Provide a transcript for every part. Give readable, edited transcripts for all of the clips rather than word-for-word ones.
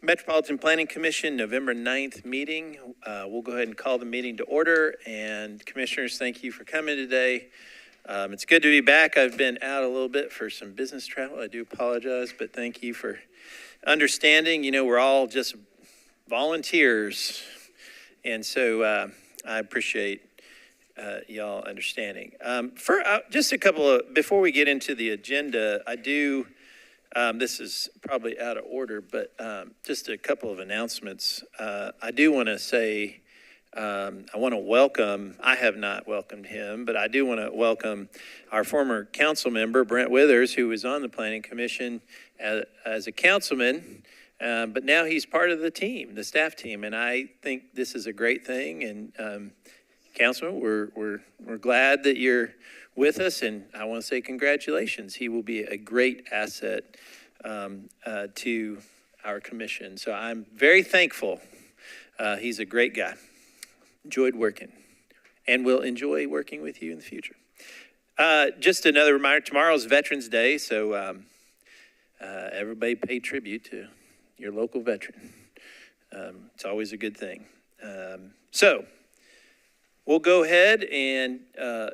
Metropolitan Planning Commission, November 9th meeting. We'll go ahead and call the meeting to order. And commissioners, thank you for coming today. It's good to be back. I've been out a little bit for some business travel. I do apologize, but thank you for understanding. You know, we're all just volunteers. And so I appreciate y'all understanding. Just a couple of, before we get into the agenda, I do, this is probably out of order, but just a couple of announcements. I do want to say, I want to welcome, I have not welcomed him, but I do want to welcome our former council member, Brent Withers, who was on the Planning Commission as a councilman, but now he's part of the team, the staff team, and I think this is a great thing. And Councilman, we're glad that you're with us, and I want to say congratulations. He will be a great asset to our commission. So I'm very thankful. He's a great guy. Enjoyed working, and will enjoy working with you in the future. Just another reminder: tomorrow's Veterans Day, so everybody pay tribute to your local veteran. It's always a good thing. So we'll go ahead and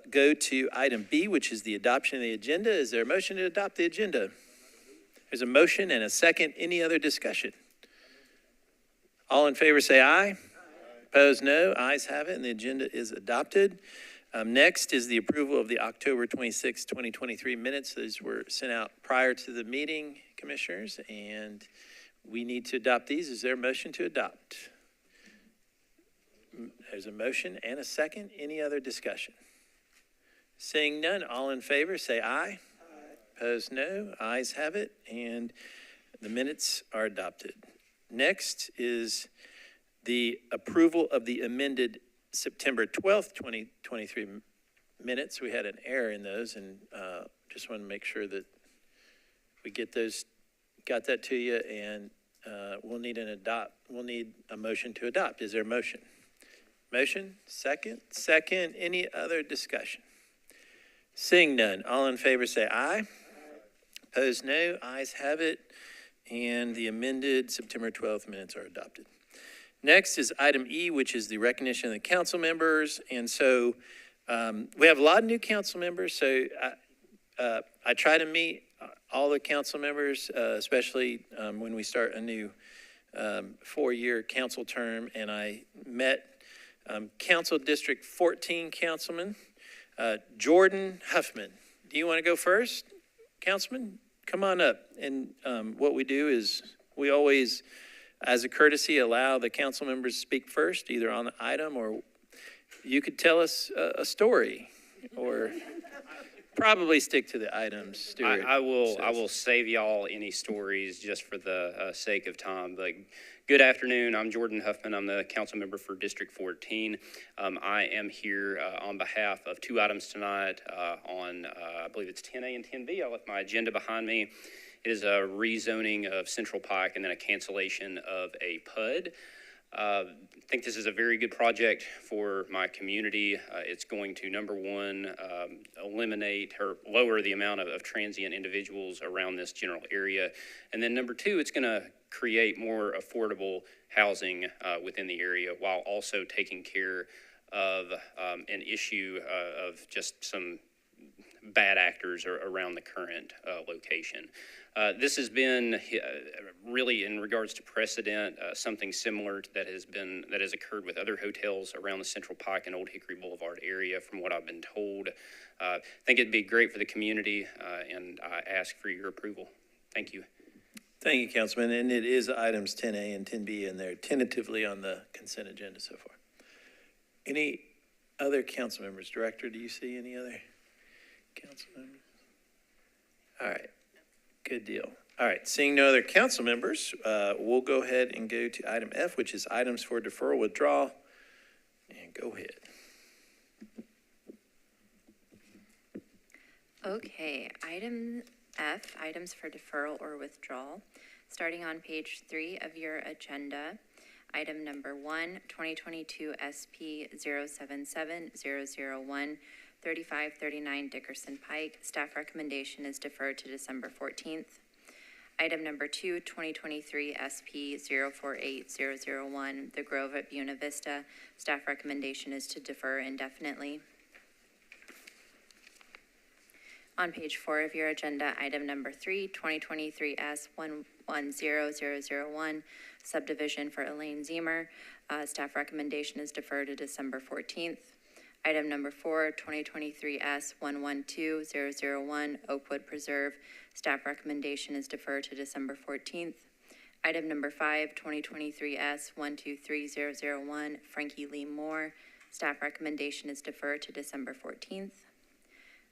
go to item B, which is the adoption of the agenda. Is there a motion to adopt the agenda? There's a motion and a second. Any other discussion? All in favor say aye. Opposed, no. Ayes have it, and the agenda is adopted. Next is the approval of the October 26, 2023 minutes. Those were sent out prior to the meeting, commissioners, and we need to adopt these. Is there a motion to adopt? There's a motion and a second. Any other discussion? Seeing none, all in favor say aye. Aye. Opposed, no. Ayes have it, and the minutes are adopted. Next is the approval of the amended September 12th, 2023 minutes. We had an error in those, and just want to make sure that we get those, got that to you, and we'll need a motion to adopt. Is there a motion? Motion, second. Any other discussion? Seeing none, all in favor say aye. Aye. Opposed, no. Ayes have it, and the amended September 12th minutes are adopted. Next is item E, which is the recognition of the council members. And so we have a lot of new council members. So I try to meet all the council members, especially when we start a new 4-year council term. And I met Council District 14 Councilman Jordan Huffman. Do you want to go first, Councilman? Come on up. And what we do is we always, as a courtesy, allow the council members to speak first, either on the item, or you could tell us a story, or probably stick to the items, Stuart. I will save y'all any stories just for the sake of time. But good afternoon. I'm Jordan Huffman. I'm the council member for District 14. I am here on behalf of 2 items tonight on, I believe it's 10A and 10B. I left my agenda behind me. It is a rezoning of Central Pike and then a cancellation of a PUD. I think this is a very good project for my community. It's going to, number one, eliminate or lower the amount of transient individuals around this general area. And then number two, it's going to create more affordable housing within the area, while also taking care of an issue of just some bad actors around the current location. This has been really, in regards to precedent, something similar that has occurred with other hotels around the Central Pike and Old Hickory Boulevard area, from what I've been told. I think it'd be great for the community, and I ask for your approval. Thank you. Thank you, Councilman. And it is items 10A and 10B, and they're tentatively on the consent agenda so far. Any other council members? Director, do you see any other council members? All right. Good deal. All right, seeing no other council members, we'll go ahead and go to item F, which is items for deferral withdrawal. And go ahead. Okay, item F, items for deferral or withdrawal. Starting on page 3 of your agenda, item number 1, 2022 SP 077001. 3539 Dickerson Pike. Staff recommendation is deferred to December 14th. Item number 2, 2023 SP 048001, The Grove at Buena Vista. Staff recommendation is to defer indefinitely. On page 4 of your agenda, item number 3, 2023 S110001, subdivision for Elaine Zemer. Staff recommendation is defer to December 14th. Item number 4, 2023 S112001, Oakwood Preserve. Staff recommendation is defer to December 14th. Item number 5, 2023 S123001, Frankie Lee Moore. Staff recommendation is defer to December 14th.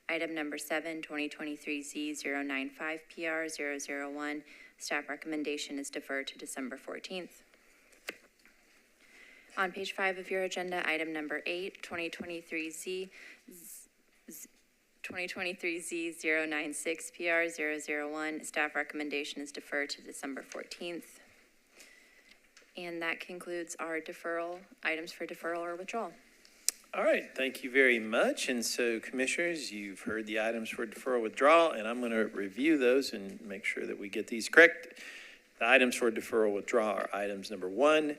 Item number 7, 2023 Z095PR001. Staff recommendation is defer to December 14th. On page 5 of your agenda, item number 8, 2023 Z096PR001. Staff recommendation is defer to December 14th. And that concludes our items for deferral or withdrawal. All right, thank you very much. And so, Commissioners, you've heard the items for deferral withdrawal, and I'm going to review those and make sure that we get these correct. The items for deferral withdrawal are items number 1,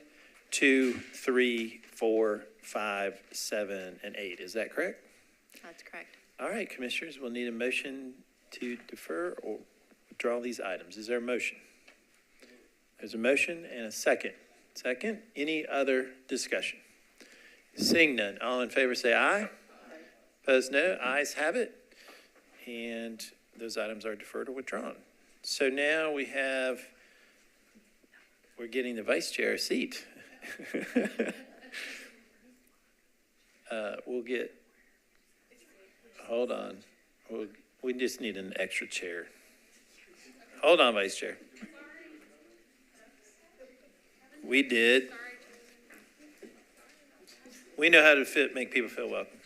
2, 3, 4, 5, 7, and 8. Is that correct? That's correct. All right, Commissioners, we'll need a motion to defer or withdraw these items. Is there a motion? There's a motion and a second. Second, any other discussion? Seeing none, all in favor say aye. Opposed, no. Ayes have it. And those items are deferred or withdrawn. So now we're getting the vice chair a seat. Hold on. We just need an extra chair. Hold on, Vice Chair. We did. We know how to make people feel welcome.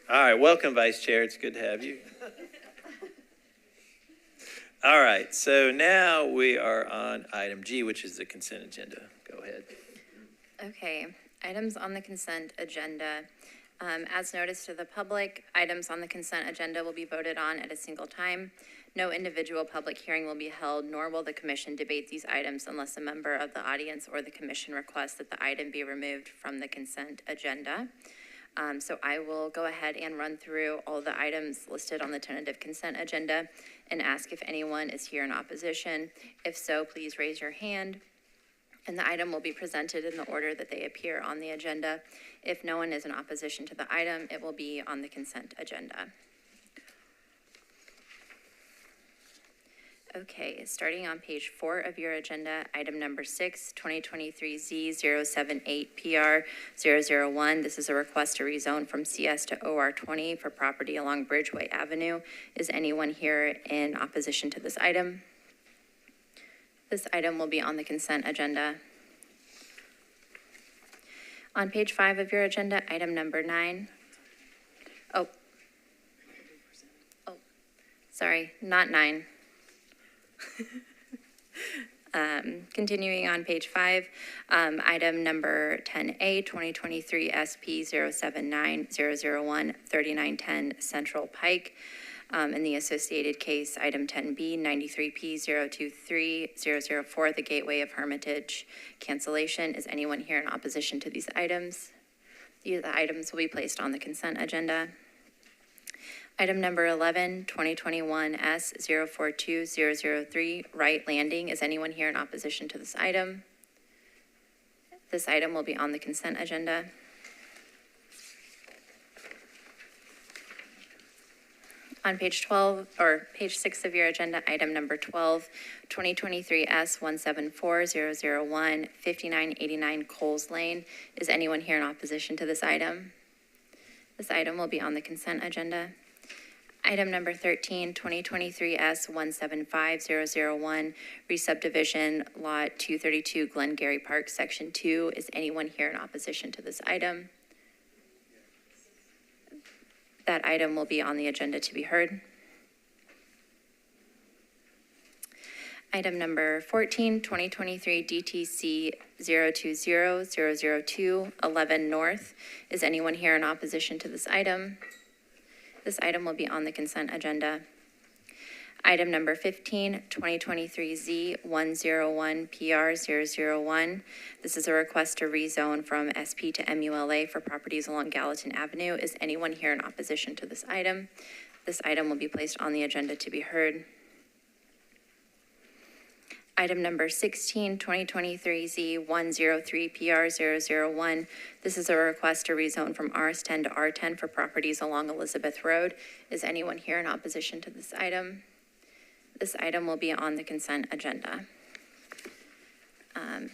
All right, welcome, Vice Chair. It's good to have you. All right, so now we are on item G, which is the consent agenda. Go ahead. Okay, items on the consent agenda. As noticed to the public, items on the consent agenda will be voted on at a single time. No individual public hearing will be held, nor will the commission debate these items unless a member of the audience or the commission requests that the item be removed from the consent agenda. So I will go ahead and run through all the items listed on the tentative consent agenda and ask if anyone is here in opposition. If so, please raise your hand, and the item will be presented in the order that they appear on the agenda. If no one is in opposition to the item, it will be on the consent agenda. Okay, starting on page 4 of your agenda, item number 6, 2023 Z078PR001. This is a request to rezone from CS to OR20 for property along Bridgeway Avenue. Is anyone here in opposition to this item? This item will be on the consent agenda. On page 5 of your agenda, item number 9. Oh, sorry, not 9. Continuing on page 5, item number 10A, 2023 SP 079001, 3910 Central Pike. In the associated case, item 10B, 93P 023004, the Gateway of Hermitage cancellation. Is anyone here in opposition to these items? The items will be placed on the consent agenda. Item number 11, 2021 S 042003, Wright Landing. Is anyone here in opposition to this item? This item will be on the consent agenda. On page 12, or page 6 of your agenda, item number 12, 2023 S 174001, 5989 Coles Lane. Is anyone here in opposition to this item? This item will be on the consent agenda. Item number 13, 2023 S 175001, re-subdivision lot 232 Glengarry Park, section 2. Is anyone here in opposition to this item? That item will be on the agenda to be heard. Item number 14, 2023 DTC 020002 11 North. Is anyone here in opposition to this item? This item will be on the consent agenda. Item number 15, 2023 Z101 PR 001. This is a request to rezone from SP to MULA for properties along Gallatin Avenue. Is anyone here in opposition to this item? This item will be placed on the agenda to be heard. Item number 16, 2023 Z103 PR 001. This is a request to rezone from RS10 to R10 for properties along Elizabeth Road. Is anyone here in opposition to this item? This item will be on the consent agenda.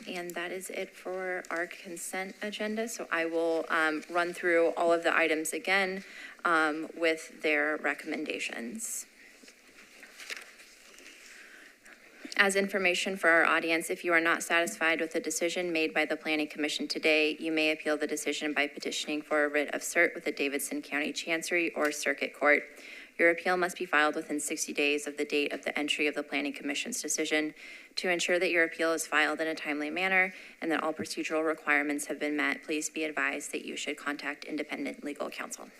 And that is it for our consent agenda. So I will run through all of the items again with their recommendations. As information for our audience, if you are not satisfied with the decision made by the Planning Commission today, you may appeal the decision by petitioning for a writ of cert with the Davidson County Chancery or Circuit Court. Your appeal must be filed within 60 days of the date of the entry of the Planning Commission's decision. To ensure that your appeal is filed in a timely manner and that all procedural requirements have been met, please be advised that you should contact independent legal counsel.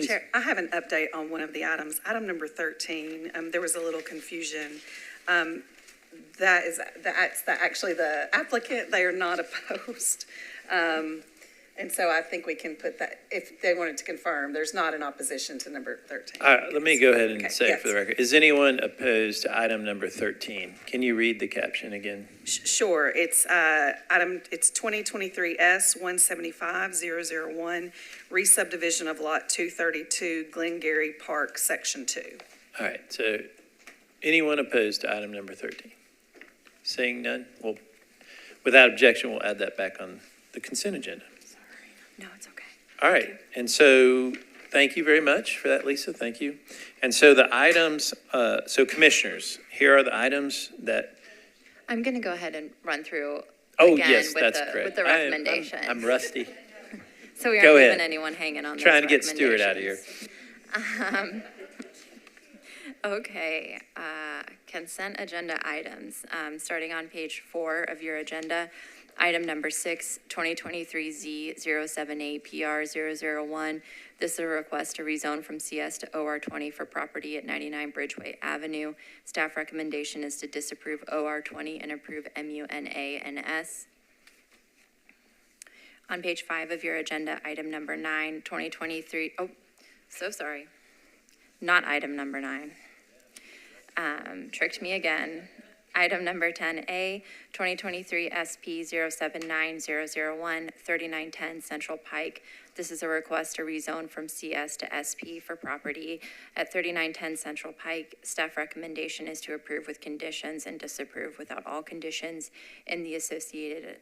Chair, I have an update on one of the items. Item number 13, there was a little confusion. That's actually the applicant. They are not opposed. And so I think we can put that, if they wanted to confirm, there's not an opposition to number 13. Let me go ahead and say yes. for the record, is anyone opposed to item number 13? Can you read the caption again? Sure. It's it's 2023 S175001, re-subdivision of lot 232, Glengarry Park, section 2. All right, so anyone opposed to item number 13? Seeing none, well, without objection, we'll add that back on the consent agenda. No, it's okay. All right, and so thank you very much for that, Lisa, thank you. And so the items, so commissioners, here are the items that. I'm going to go ahead and run through Oh, again yes, with that's the, correct. with the recommendations. I'm rusty. So we Go aren't ahead. leaving anyone hanging on those Trying to get Stuart out of here. Okay, consent agenda items, starting on page 4 of your agenda. Item number 6, 2023 Z078 PR 001. This is a request to rezone from CS to OR20 for property at 99 Bridgeway Avenue. Staff recommendation is to disapprove OR20 and approve MUNA and S. On page 5 of your agenda, item number 9, 2023, oh, so sorry. Not item number 9. Tricked me again. Item number 10A, 2023 SP 079001, 3910 Central Pike. This is a request to rezone from CS to SP for property at 3910 Central Pike. Staff recommendation is to approve with conditions and disapprove without all conditions. In the associated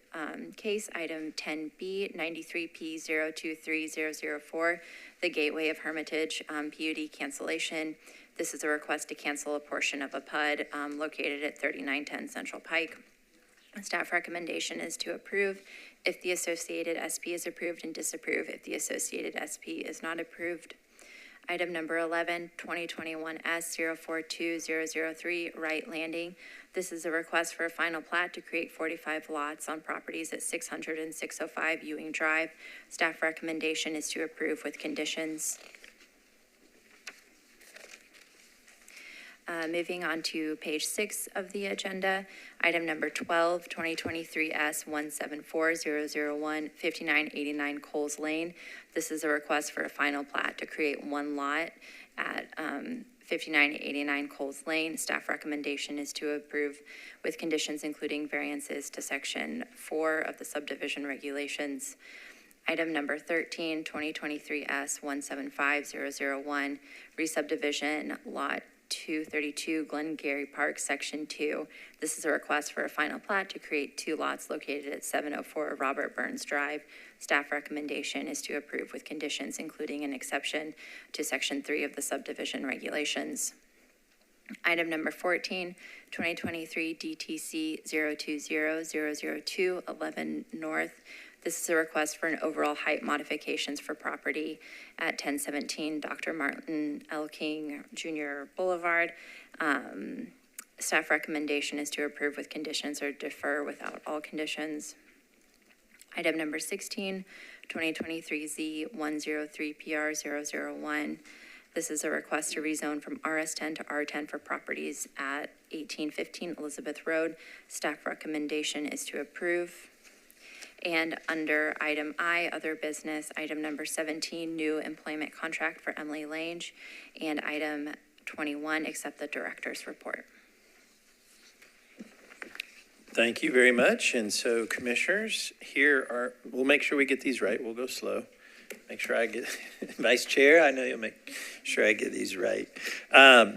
case, item 10B, 93P 023004, the Gateway of Hermitage PUD cancellation. This is a request to cancel a portion of a PUD located at 3910 Central Pike. Staff recommendation is to approve if the associated SP is approved and disapprove if the associated SP is not approved. Item number 11, 2021 S042003, Wright Landing. This is a request for a final plat to create 45 lots on properties at 600 and 605 Ewing Drive. Staff recommendation is to approve with conditions. Moving on to page 6 of the agenda, item number 12, 2023 S174001, 5989 Coles Lane. This is a request for a final plat to create one lot at 5989 Coles Lane. Staff recommendation is to approve with conditions including variances to section 4 of the subdivision regulations. Item number 13, 2023 S175001, re-subdivision lot 232 Glengarry Park, Section 2. This is a request for a final plat to create 2 lots located at 704 Robert Burns Drive. Staff recommendation is to approve with conditions including an exception to Section 3 of the subdivision regulations. Item number 14, 2023 DTC 020002 11 North. This is a request for an overall height modifications for property at 1017 Dr. Martin L. King Jr. Boulevard. Staff recommendation is to approve with conditions or defer without all conditions. Item number 16, 2023Z103PR001. This is a request to rezone from RS10 to R10 for properties at 1815 Elizabeth Road. Staff recommendation is to approve. And under item I, other business, item number 17, new employment contract for Emily Lange. And item 21, accept the director's report. Thank you very much. And so commissioners, we'll make sure we get these right. We'll go slow. Make sure I get, Vice Chair, I know you'll make sure I get these right.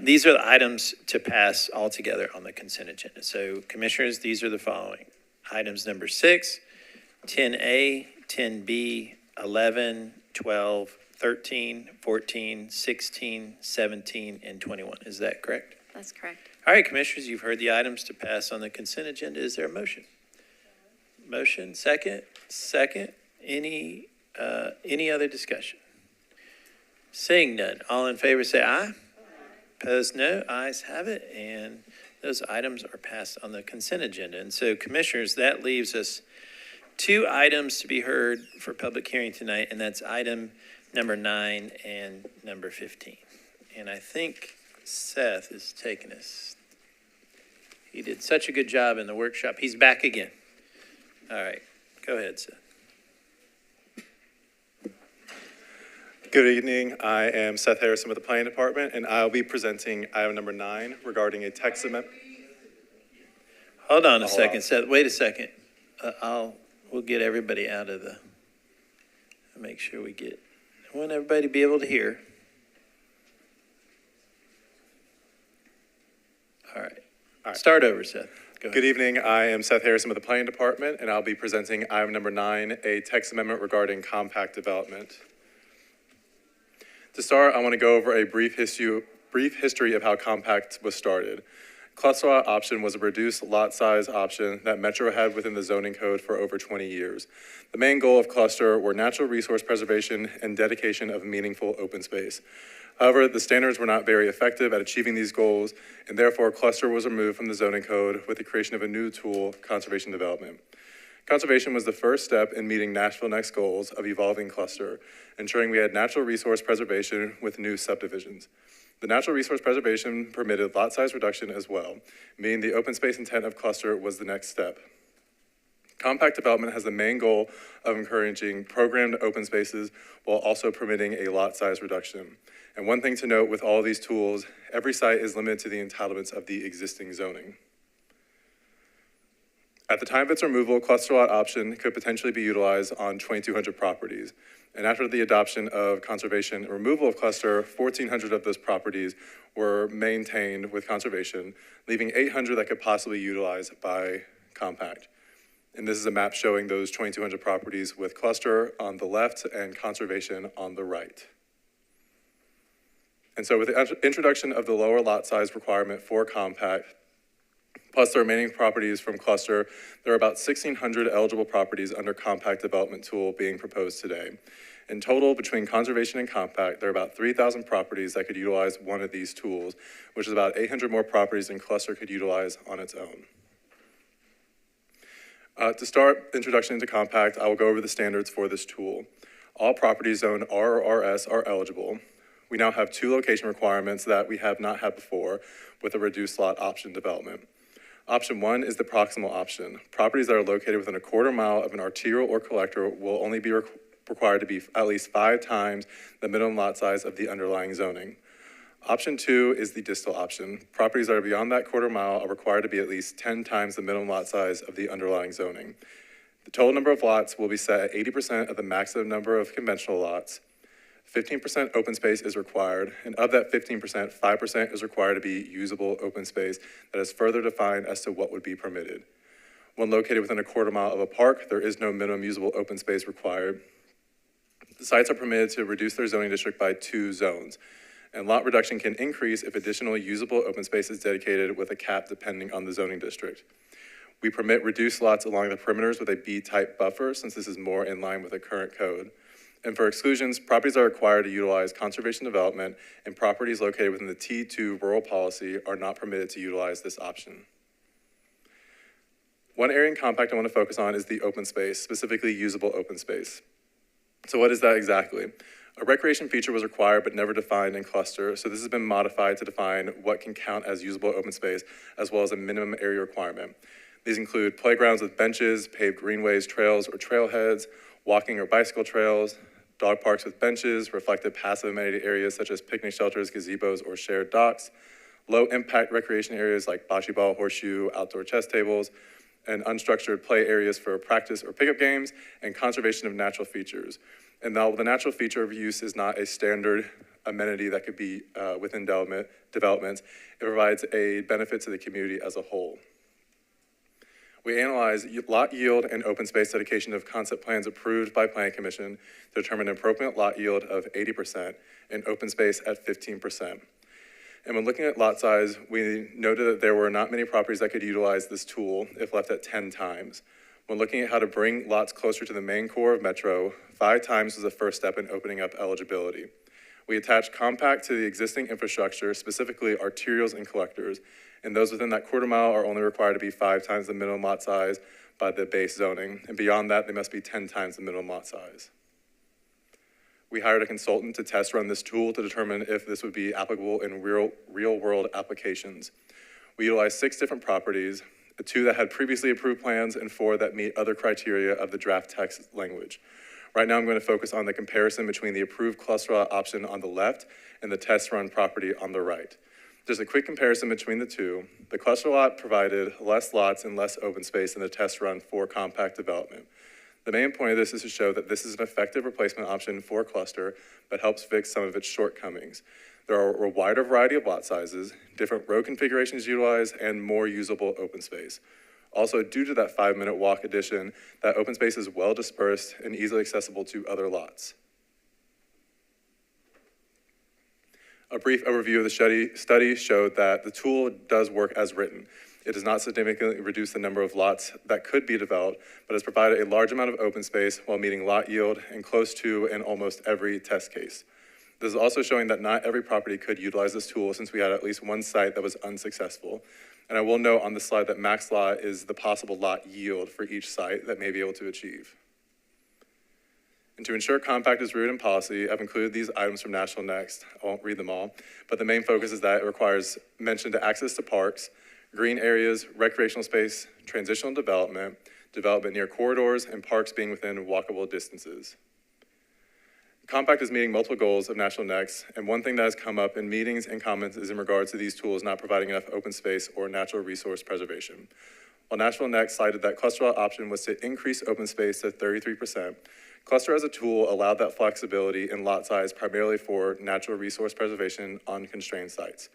These are the items to pass all together on the consent agenda. So commissioners, these are the following. Items number 6, 10A, 10B, 11, 12, 13, 14, 16, 17, and 21. Is that correct? That's correct. All right, commissioners, you've heard the items to pass on the consent agenda. Is there a motion? Motion, second. Any other discussion? Seeing none, all in favor say aye. Opposed, no. Ayes have it, and those items are passed on the consent agenda. And so, commissioners, that leaves us 2 items to be heard for public hearing tonight, and that's item number 9 and number 15. And I think Seth is taking us. He did such a good job in the workshop. He's back again. All right, go ahead, Seth. Good evening. I am Seth Harrison with the Planning Department, and I'll be presenting item number 9 regarding a text amendment. Hold on a second, Seth. Wait a second. We'll get everybody out of the. Make sure we get. I want everybody to be able to hear. All right. Start over, Seth. Go ahead. Good evening. I am Seth Harrison with the Planning Department, and I'll be presenting item number 9, a text amendment regarding compact development. To start, I want to go over a brief history of how compact was started. Cluster lot option was a reduced lot size option that Metro had within the zoning code for over 20 years. The main goal of cluster were natural resource preservation and dedication of meaningful open space. However, the standards were not very effective at achieving these goals, and therefore cluster was removed from the zoning code with the creation of a new tool, conservation development. Conservation was the first step in meeting Nashville Next goals of evolving cluster, ensuring we had natural resource preservation with new subdivisions. The natural resource preservation permitted lot size reduction as well, meaning the open space intent of cluster was the next step. Compact development has the main goal of encouraging programmed open spaces while also permitting a lot size reduction. And one thing to note with all these tools, every site is limited to the entitlements of the existing zoning. At the time of its removal, cluster lot option could potentially be utilized on 2,200 properties. And after the adoption of conservation and removal of cluster, 1,400 of those properties were maintained with conservation, leaving 800 that could possibly be utilized by compact. And this is a map showing those 2,200 properties with cluster on the left and conservation on the right. And so with the introduction of the lower lot size requirement for compact, plus the remaining properties from cluster, there are about 1,600 eligible properties under compact development tool being proposed today. In total, between conservation and compact, there are about 3,000 properties that could utilize one of these tools, which is about 800 more properties than cluster could utilize on its own. To start introduction into compact, I will go over the standards for this tool. All properties zoned R or RS are eligible. We now have 2 location requirements that we have not had before with a reduced lot option development. Option 1 is the proximal option. Properties that are located within a quarter mile of an arterial or collector will only be required to be at least 5 times the minimum lot size of the underlying zoning. Option 2 is the distal option. Properties that are beyond that quarter mile are required to be at least 10 times the minimum lot size of the underlying zoning. The total number of lots will be set at 80% of the maximum number of conventional lots. 15% open space is required, and of that 15%, 5% is required to be usable open space that is further defined as to what would be permitted. When located within a quarter mile of a park, there is no minimum usable open space required. The sites are permitted to reduce their zoning district by 2 zones, and lot reduction can increase if additional usable open space is dedicated with a cap depending on the zoning district. We permit reduced lots along the perimeters with a B-type buffer, since this is more in line with the current code. And for exclusions, properties are required to utilize conservation development, and properties located within the T2 rural policy are not permitted to utilize this option. One area in compact I want to focus on is the open space, specifically usable open space. So what is that exactly? A recreation feature was required but never defined in cluster, so this has been modified to define what can count as usable open space, as well as a minimum area requirement. These include playgrounds with benches, paved greenways, trails, or trailheads, walking or bicycle trails, dog parks with benches, reflective passive amenity areas such as picnic shelters, gazebos, or shared docks, low-impact recreation areas like bocce ball, horseshoe, outdoor chess tables, and unstructured play areas for practice or pickup games, and conservation of natural features. And now the natural feature of use is not a standard amenity that could be within developments, it provides a benefit to the community as a whole. We analyze lot yield and open space dedication of concept plans approved by Planning Commission to determine an appropriate lot yield of 80% and open space at 15%. And when looking at lot size, we noted that there were not many properties that could utilize this tool if left at 10 times. When looking at how to bring lots closer to the main core of Metro, 5 times was the first step in opening up eligibility. We attached compact to the existing infrastructure, specifically arterials and collectors, and those within that quarter mile are only required to be 5 times the minimum lot size by the base zoning, and beyond that, they must be 10 times the minimum lot size. We hired a consultant to test run this tool to determine if this would be applicable in real world applications. We utilized 6 different properties, 2 that had previously approved plans and 4 that meet other criteria of the draft text language. Right now I'm going to focus on the comparison between the approved cluster lot option on the left and the test run property on the right. Just a quick comparison between the two. The cluster lot provided less lots and less open space than the test run for compact development. The main point of this is to show that this is an effective replacement option for cluster, but helps fix some of its shortcomings. There are a wider variety of lot sizes, different road configurations utilized, and more usable open space. Also, due to that 5-minute walk addition, that open space is well dispersed and easily accessible to other lots. A brief overview of the study showed that the tool does work as written. It does not significantly reduce the number of lots that could be developed, but has provided a large amount of open space while meeting lot yield and close to in almost every test case. This is also showing that not every property could utilize this tool, since we had at least one site that was unsuccessful. And I will note on the slide that max lot is the possible lot yield for each site that may be able to achieve. And to ensure compact is rooted in policy, I've included these items from National Next. I won't read them all, but the main focus is that it requires mention to access to parks, green areas, recreational space, transitional development, development near corridors, and parks being within walkable distances. Compact is meeting multiple goals of National Next, and one thing that has come up in meetings and comments is in regards to these tools not providing enough open space or natural resource preservation. While National Next cited that cluster lot option was to increase open space to 33%, cluster as a tool allowed that flexibility in lot size primarily for natural resource preservation on constrained sites.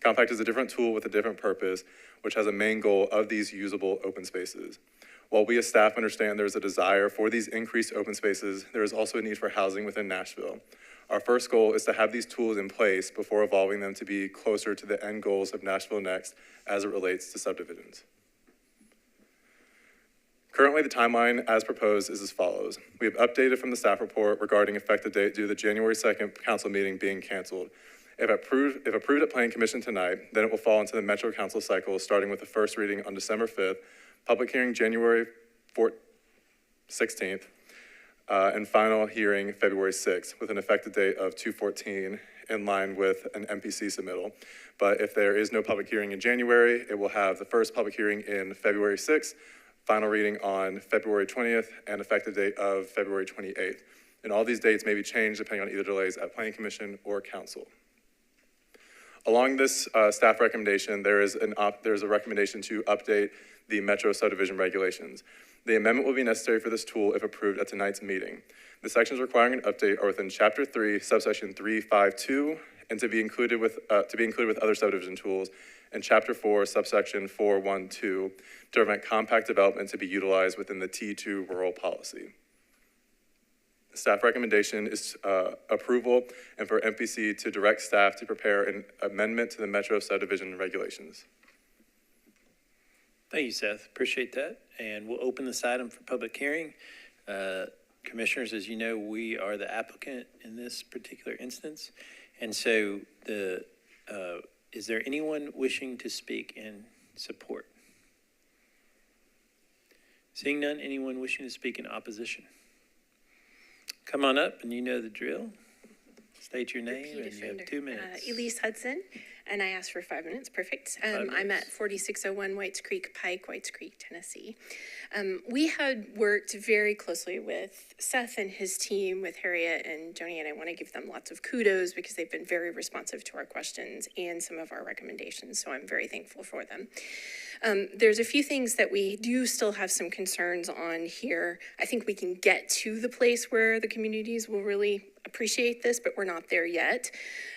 Compact is a different tool with a different purpose, which has a main goal of these usable open spaces. While we as staff understand there's a desire for these increased open spaces, there is also a need for housing within Nashville. Our first goal is to have these tools in place before evolving them to be closer to the end goals of Nashville Next as it relates to subdivisions. Currently, the timeline as proposed is as follows. We have updated from the staff report regarding effective date due to the January 2nd council meeting being canceled. If approved at Planning Commission tonight, then it will fall into the Metro Council cycle, starting with the first reading on December 5th, public hearing January 16th, and final hearing February 6th, with an effective date of 2/14 in line with an MPC submittal. But if there is no public hearing in January, it will have the first public hearing in February 6th, final reading on February 20th, and effective date of February 28th. And all these dates may be changed depending on either delays at Planning Commission or Council. Along this staff recommendation, there's a recommendation to update the Metro subdivision regulations. The amendment will be necessary for this tool if approved at tonight's meeting. The sections requiring an update are within Chapter 3, subsection 352, and to be included with other subdivision tools, and Chapter 4, subsection 412, to prevent compact development to be utilized within the T2 rural policy. Staff recommendation is approval and for MPC to direct staff to prepare an amendment to the Metro subdivision regulations. Thank you, Seth. Appreciate that. And we'll open this item for public hearing. Commissioners, as you know, we are the applicant in this particular instance. And so is there anyone wishing to speak in support? Seeing none, anyone wishing to speak in opposition? Come on up, and you know the drill. State your name, and you have 2 minutes. Elise Hudson, and I asked for 5 minutes. Perfect. 5 I'm minutes. at 4601 Whites Creek Pike, Whites Creek, Tennessee. We had worked very closely with Seth and his team, with Harriet and Joni, and I want to give them lots of kudos because they've been very responsive to our questions and some of our recommendations, so I'm very thankful for them. There's a few things that we do still have some concerns on here. I think we can get to the place where the communities will really appreciate this, but we're not there yet.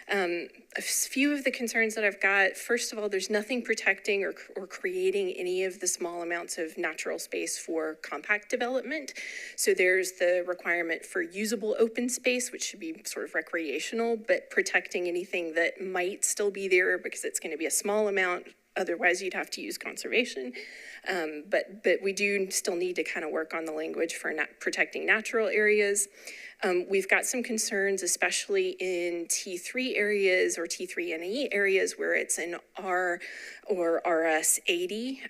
A few of the concerns that I've got, first of all, there's nothing protecting or creating any of the small amounts of natural space for compact development. So there's the requirement for usable open space, which should be sort of recreational, but protecting anything that might still be there because it's going to be a small amount. Otherwise, you'd have to use conservation. But we do still need to kind of work on the language for protecting natural areas. We've got some concerns, especially in T3 areas or T3 NE areas where it's an R or RS 80,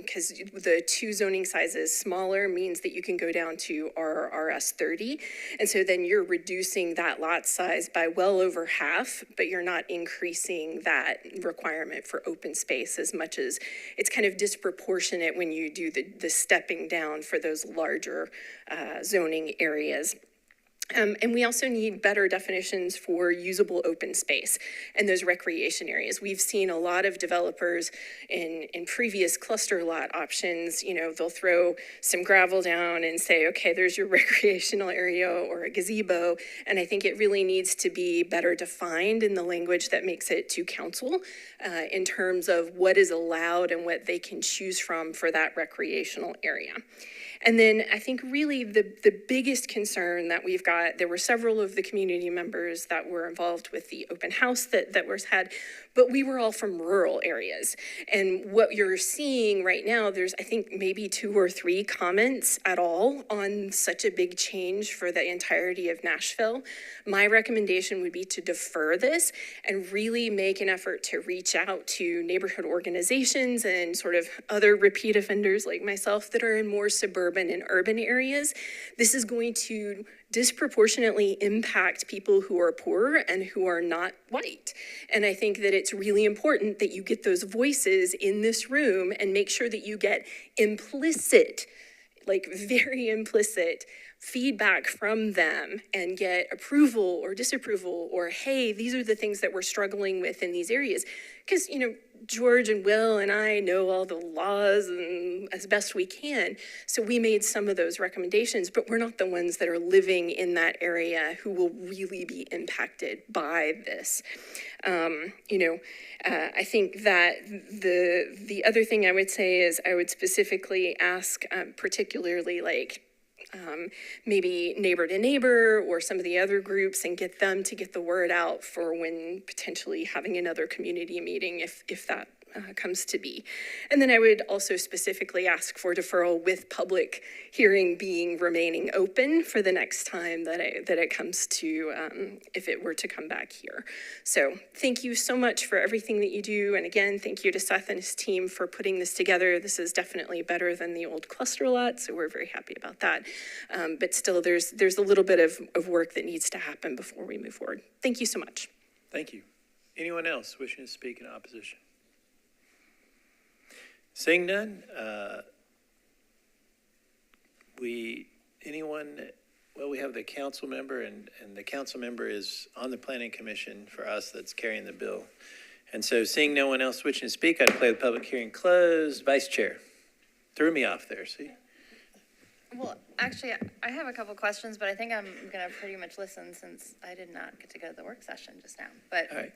because the two zoning sizes smaller means that you can go down to R or RS 30. And so then you're reducing that lot size by well over half, but you're not increasing that requirement for open space as much as it's kind of disproportionate when you do the stepping down for those larger zoning areas. And we also need better definitions for usable open space and those recreation areas. We've seen a lot of developers in previous cluster lot options, you know, they'll throw some gravel down and say, okay, there's your recreational area or a gazebo. And I think it really needs to be better defined in the language that makes it to council in terms of what is allowed and what they can choose from for that recreational area. And then I think really the biggest concern that we've got, there were several of the community members that were involved with the open house that was had, but we were all from rural areas. And what you're seeing right now, there's I think maybe 2 or 3 comments at all on such a big change for the entirety of Nashville. My recommendation would be to defer this and really make an effort to reach out to neighborhood organizations and sort of other repeat offenders like myself that are in more suburban and urban areas. This is going to disproportionately impact people who are poor and who are not white. And I think that it's really important that you get those voices in this room and make sure that you get implicit, like very implicit feedback from them and get approval or disapproval or, hey, these are the things that we're struggling with in these areas. Because, you know, George and Will and I know all the laws and as best we can. So we made some of those recommendations, but we're not the ones that are living in that area who will really be impacted by this. I think that the other thing I would say is I would specifically ask particularly like maybe neighbor to neighbor or some of the other groups and get them to get the word out for when potentially having another community meeting if that comes to be. And then I would also specifically ask for deferral with public hearing remaining open for the next time that it comes to, if it were to come back here. So thank you so much for everything that you do. And again, thank you to Seth and his team for putting this together. This is definitely better than the old cluster lot, so we're very happy about that. But still, there's a little bit of work that needs to happen before we move forward. Thank you so much. Thank you. Anyone else wishing to speak in opposition? Seeing none, we have the council member, and the council member is on the planning commission for us that's carrying the bill. And so seeing no one else wishing to speak, I'd declare the public hearing closed. Vice Chair, threw me off there, see? Well, actually, I have a couple questions, but I think I'm going to pretty much listen since I did not get to go to the work session just now. But All right.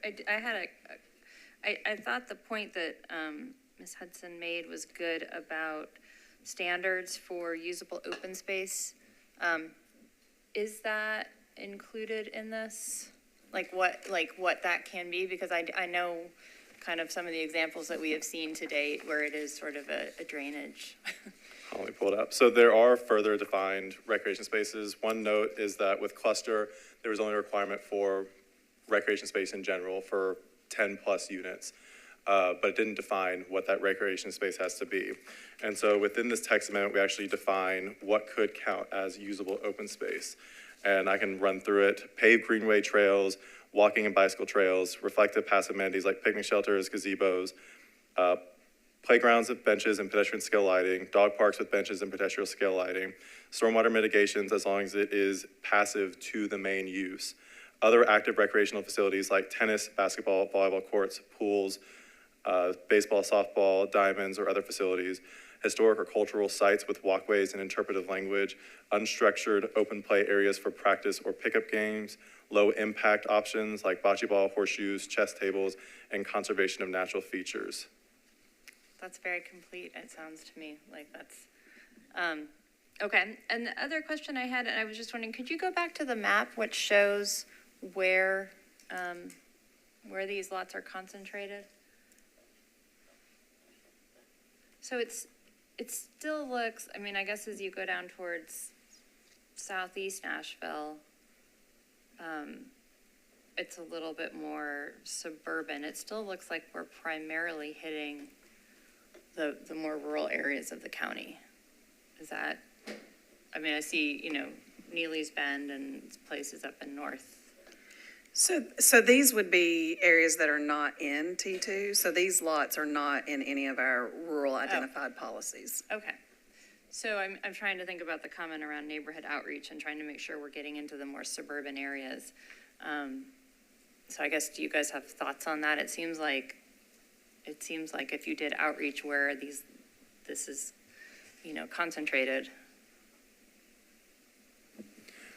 I thought the point that Ms. Hudson made was good about standards for usable open space. Is that included in this? Like what that can be? Because I know kind of some of the examples that we have seen to date where it is sort of a drainage. I'll let me pull it up. So there are further defined recreation spaces. One note is that with cluster, there was only a requirement for recreation space in general for 10 plus units, but it didn't define what that recreation space has to be. And so within this text amendment, we actually define what could count as usable open space. And I can run through it: paved greenway trails, walking and bicycle trails, reflective passive amenities like picnic shelters, gazebos, playgrounds with benches and pedestrian scale lighting, dog parks with benches and pedestrian scale lighting, stormwater mitigations as long as it is passive to the main use, other active recreational facilities like tennis, basketball, volleyball courts, pools, baseball, softball, diamonds, or other facilities, historic or cultural sites with walkways and interpretive language, unstructured open play areas for practice or pickup games, low impact options like bocce ball, horseshoes, chess tables, and conservation of natural features. That's very complete, it sounds to me like that's, okay. And the other question I had, and I was just wondering, could you go back to the map which shows where these lots are concentrated? So it still looks, I mean, I guess as you go down towards southeast Nashville, it's a little bit more suburban. It still looks like we're primarily hitting the more rural areas of the county. Is that, I mean, I see, Neely's Bend and places up in north. So these would be areas that are not in T2. So these lots are not in any of our rural identified policies. Okay. So I'm trying to think about the comment around neighborhood outreach and trying to make sure we're getting into the more suburban areas. So I guess, do you guys have thoughts on that? It seems like if you did outreach where this is, concentrated.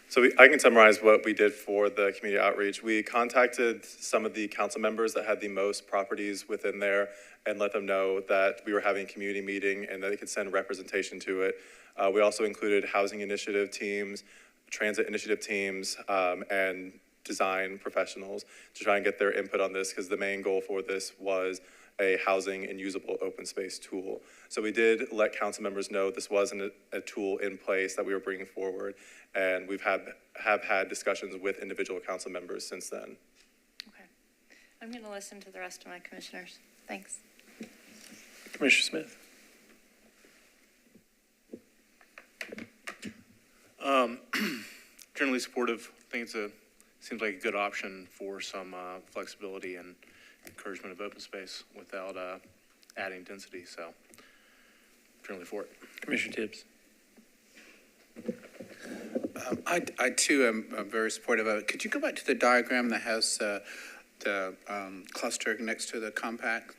So I can summarize what we did for the community outreach. We contacted some of the council members that had the most properties within there and let them know that we were having a community meeting and that they could send representation to it. We also included housing initiative teams, transit initiative teams, and design professionals to try and get their input on this, because the main goal for this was a housing and usable open space tool. So we did let council members know this wasn't a tool in place that we were bringing forward, and we've have had discussions with individual council members since then. Okay. I'm going to listen to the rest of my commissioners. Thanks. Commissioner Smith. Generally supportive. I think seems like a good option for some flexibility and encouragement of open space without adding density. So generally for it. Commissioner Tibbs. I too am very supportive of it. Could you go back to the diagram that has the cluster next to the compact?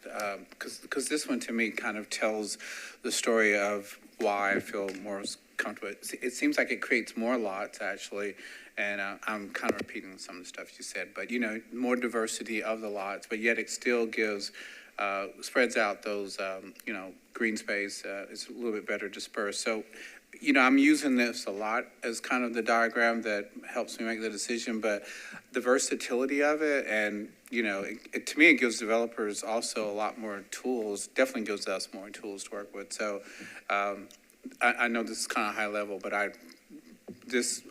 Because this one to me kind of tells the story of why I feel more comfortable. It seems like it creates more lots actually, and I'm kind of repeating some of the stuff you said, but more diversity of the lots, but yet it still gives, spreads out those, green space. It's a little bit better dispersed. So, I'm using this a lot as kind of the diagram that helps me make the decision, but the versatility of it and, to me, it gives developers also a lot more tools, definitely gives us more tools to work with. So I know this is kind of high level, but this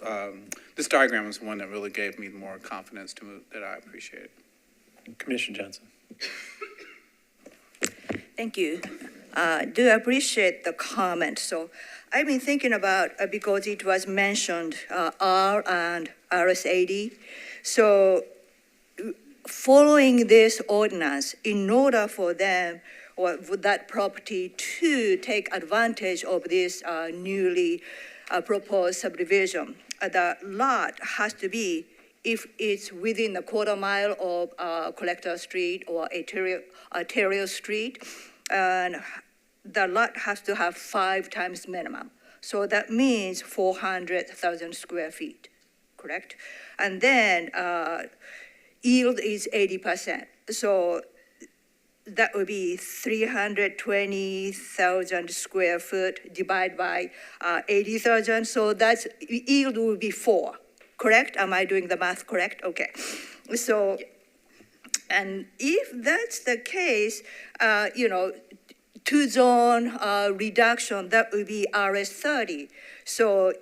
diagram is one that really gave me more confidence to move, that I appreciate. Commissioner Johnson. Thank you. Do appreciate the comment. So I've been thinking about, because it was mentioned, R and RS80. So following this ordinance, in order for them or that property to take advantage of this newly proposed subdivision, the lot has to be, if it's within a quarter mile of Collector Street or Arterial Street, and the lot has to have 5 times minimum. So that means 400,000 square feet, correct? And then yield is 80%. So that would be 320,000 square foot divided by 80,000. So that's yield would be 4, correct? Am I doing the math correct? Okay. So And if that's the case, two-zone reduction, that would be RS30. So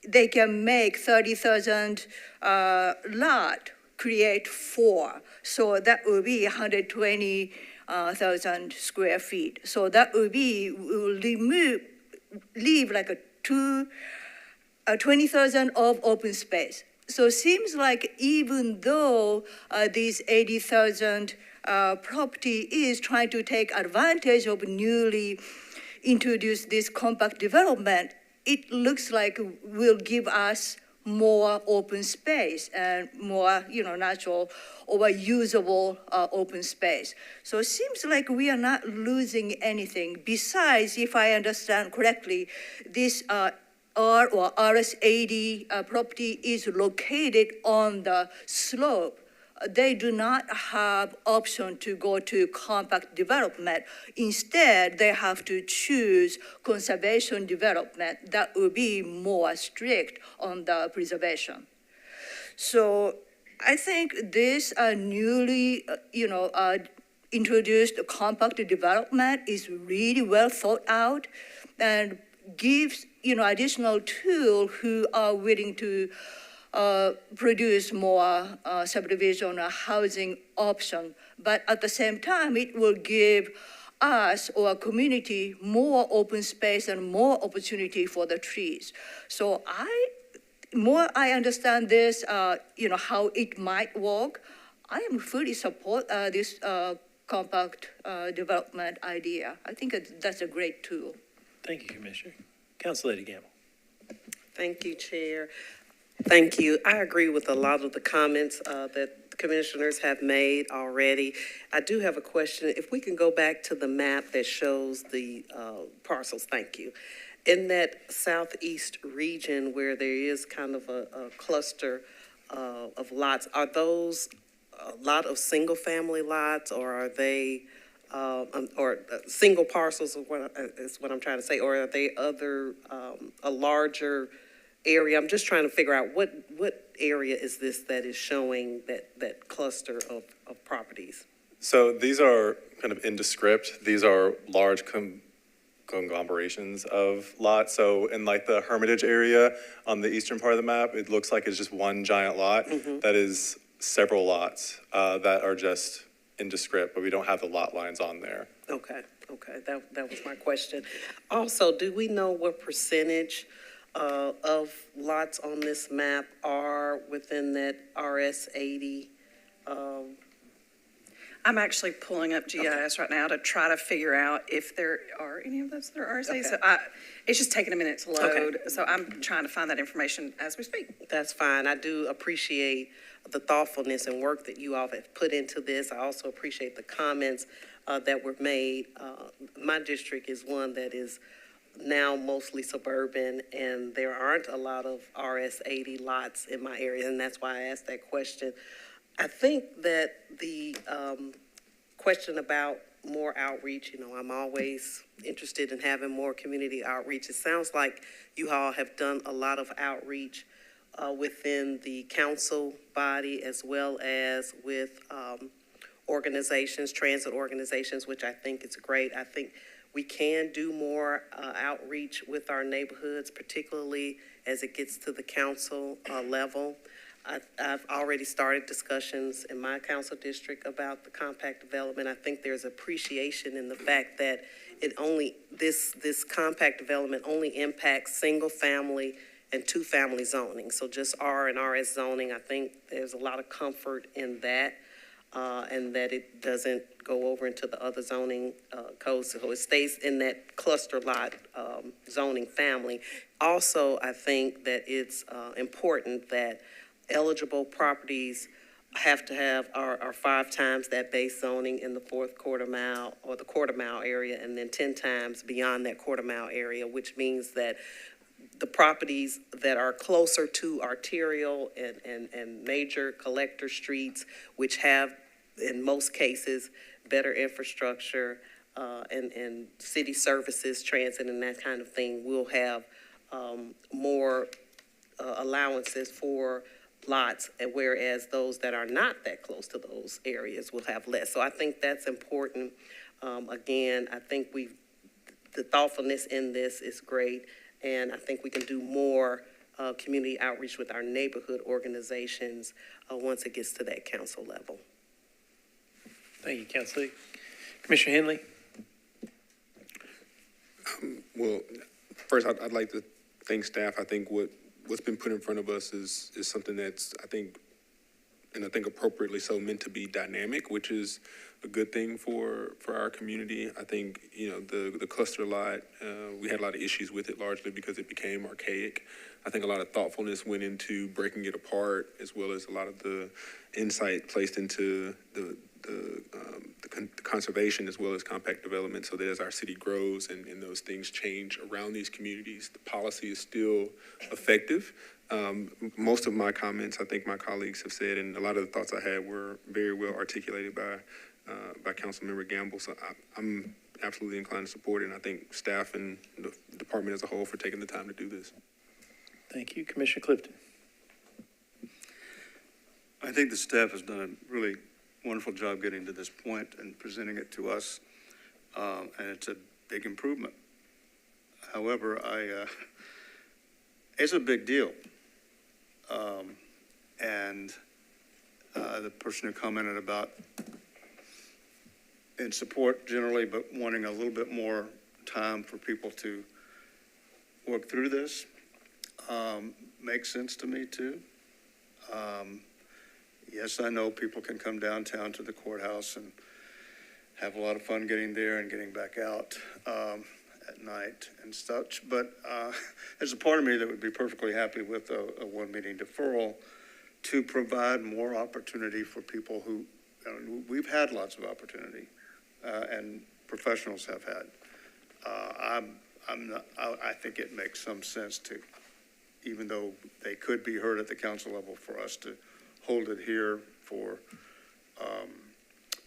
they can make 30,000 lot, create 4. So that would be 120,000 square feet. So that would be, we'll leave like a 20,000 of open space. So it seems like even though these 80,000 property is trying to take advantage of newly introduced this compact development, it looks like will give us more open space and more, natural or usable open space. So it seems like we are not losing anything. Besides, if I understand correctly, this R or RS80 property is located on the slope. They do not have option to go to compact development. Instead, they have to choose conservation development that will be more strict on the preservation. So I think this newly, introduced compact development is really well thought out and gives, additional tool who are willing to produce more subdivision or housing option. But at the same time, it will give us or a community more open space and more opportunity for the trees. So more I understand this, how it might work, I am fully support this compact development idea. I think that's a great tool. Thank you, Commissioner. Council Lady Gamble. Thank you, Chair. Thank you. I agree with a lot of the comments that the commissioners have made already. I do have a question. If we can go back to the map that shows the parcels, thank you. In that southeast region where there is kind of a cluster of lots, are those a lot of single-family lots, or are they single parcels is what I'm trying to say, or are they a larger area? I'm just trying to figure out what area is this that is showing that cluster of properties? So these are kind of indescript. These are large conglomerations of lots. So in like the Hermitage area on the eastern part of the map, it looks like it's just one giant lot. That is several lots that are just indescript, but we don't have the lot lines on there. Okay, that was my question. Also, do we know what percentage of lots on this map are within that RS80? I'm actually pulling up GIS right now to try to figure out if there are any of those that are RSA. Okay. So it's just taking a minute to load. Okay. So I'm trying to find that information as we speak. That's fine. I do appreciate the thoughtfulness and work that you all have put into this. I also appreciate the comments that were made. My district is one that is now mostly suburban, and there aren't a lot of RS80 lots in my area, and that's why I asked that question. I think that the question about more outreach, I'm always interested in having more community outreach. It sounds like you all have done a lot of outreach within the council body, as well as with organizations, transit organizations, which I think is great. I think we can do more outreach with our neighborhoods, particularly as it gets to the council level. I've already started discussions in my council district about the compact development. I think there's appreciation in the fact that this compact development only impacts single family and two family zoning. So just R and RS zoning, I think there's a lot of comfort in that, and that it doesn't go over into the other zoning codes. So it stays in that cluster lot zoning family. Also, I think that it's important that eligible properties have to have are 5 times that base zoning in the 4th quarter mile or the quarter mile area, and then 10 times beyond that quarter mile area, which means that the properties that are closer to arterial and major collector streets, which have, in most cases, better infrastructure and city services, transit, and that kind of thing, will have more allowances for lots, whereas those that are not that close to those areas will have less. So I think that's important. Again, I think the thoughtfulness in this is great, and I think we can do more community outreach with our neighborhood organizations once it gets to that council level. Thank you, Councilor. Commissioner Henley? Well, first, I'd like to thank staff. I think what's been put in front of us is something that's, I think appropriately so, meant to be dynamic, which is a good thing for our community. I think, the cluster lot, we had a lot of issues with it largely because it became archaic. I think a lot of thoughtfulness went into breaking it apart, as well as a lot of the insight placed into the conservation as well as compact development, so that as our city grows and those things change around these communities, the policy is still effective. Most of my comments, I think my colleagues have said, and a lot of the thoughts I had were very well articulated by Councilmember Gamble. So I'm absolutely inclined to support it, and I thank staff and the department as a whole for taking the time to do this. Thank you. Commissioner Clifton? I think the staff has done a really wonderful job getting to this point and presenting it to us, and it's a big improvement. However, it's a big deal. And the person who commented about in support generally, but wanting a little bit more time for people to work through this, makes sense to me too. Yes, I know people can come downtown to the courthouse and have a lot of fun getting there and getting back out at night and such, but there's a part of me that would be perfectly happy with a one-meeting deferral to provide more opportunity for people who, we've had lots of opportunity, and professionals have had. I think it makes some sense to, even though they could be heard at the council level, for us to hold it here for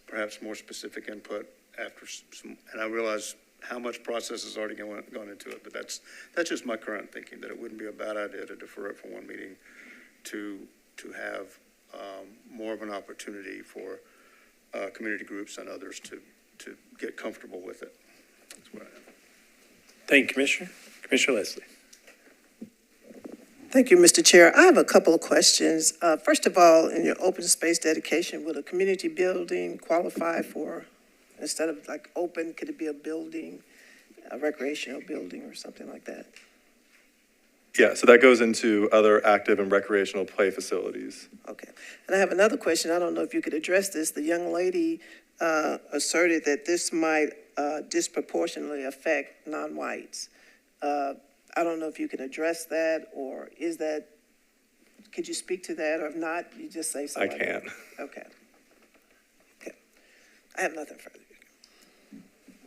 perhaps more specific input after some, and I realize how much process has already gone into it, but that's just my current thinking, that it wouldn't be a bad idea to defer it for one meeting to have more of an opportunity for community groups and others to get comfortable with it. That's what I have. Thank you, Commissioner. Commissioner Leslie? Thank you, Mr. Chair. I have a couple of questions. First of all, in your open space dedication, will a community building qualify for, instead of like open, could it be a building, a recreational building or something like that? Yeah, so that goes into other active and recreational play facilities. Okay. And I have another question. I don't know if you could address this. The young lady asserted that this might disproportionately affect non-whites. I don't know if you can address that, or could you speak to that, or if not, you just say something. I can. Okay. I have nothing further.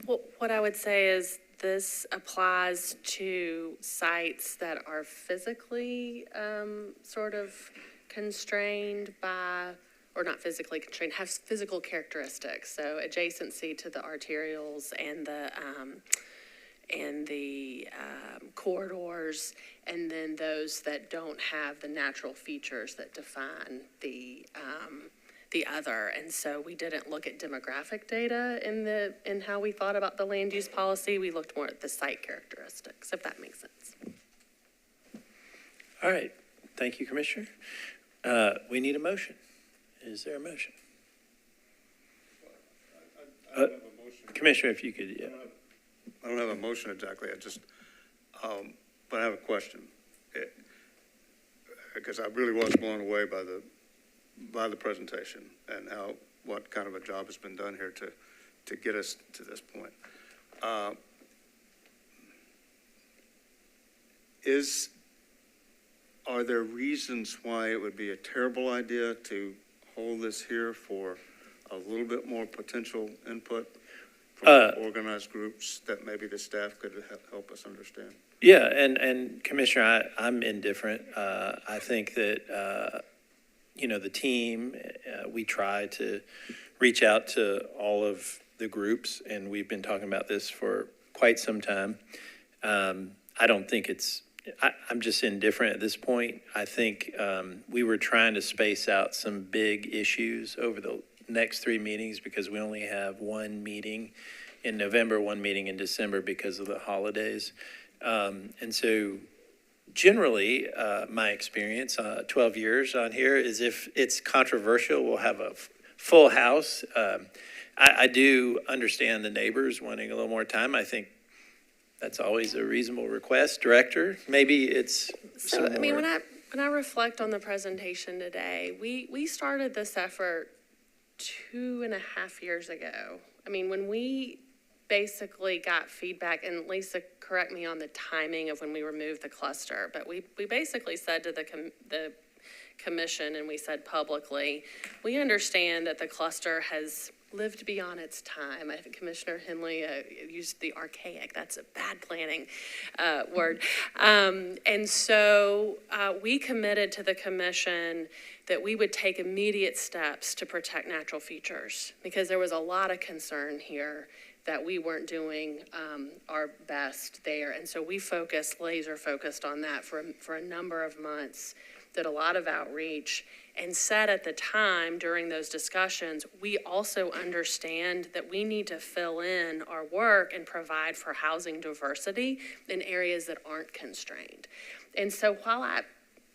Well, what I would say is this applies to sites that are physically sort of constrained by, or not physically constrained, have physical characteristics. So adjacency to the arterials and the corridors, and then those that don't have the natural features that define the other. And so we didn't look at demographic data in how we thought about the land use policy. We looked more at the site characteristics, if that makes sense. All right. Thank you, Commissioner. We need a motion. Is there a motion? Commissioner, if you could, yeah. I don't have a motion exactly. I just, but I have a question. Because I really was blown away by the presentation and what kind of a job has been done here to get us to this point. Are there reasons why it would be a terrible idea to hold this here for a little bit more potential input from organized groups that maybe the staff could help us understand? Yeah, and Commissioner, I'm indifferent. I think that, the team, we try to reach out to all of the groups, and we've been talking about this for quite some time. I don't think it's I'm just indifferent at this point. I think we were trying to space out some big issues over the next 3 meetings because we only have one meeting in November, one meeting in December because of the holidays. And so generally, my experience, 12 years on here, is if it's controversial, we'll have a full house. I do understand the neighbors wanting a little more time. I think that's always a reasonable request. Director, maybe it's So, I mean, when I reflect on the presentation today, we started this effort 2.5 years ago. I mean, when we basically got feedback, and Lisa, correct me on the timing of when we removed the cluster, but we basically said to the commission, and we said publicly, we understand that the cluster has lived beyond its time. I think Commissioner Henley used the archaic, that's a bad planning word. And so we committed to the commission that we would take immediate steps to protect natural features because there was a lot of concern here that we weren't doing our best there. And so we laser focused on that for a number of months, did a lot of outreach, and said at the time during those discussions, we also understand that we need to fill in our work and provide for housing diversity in areas that aren't constrained. And so while I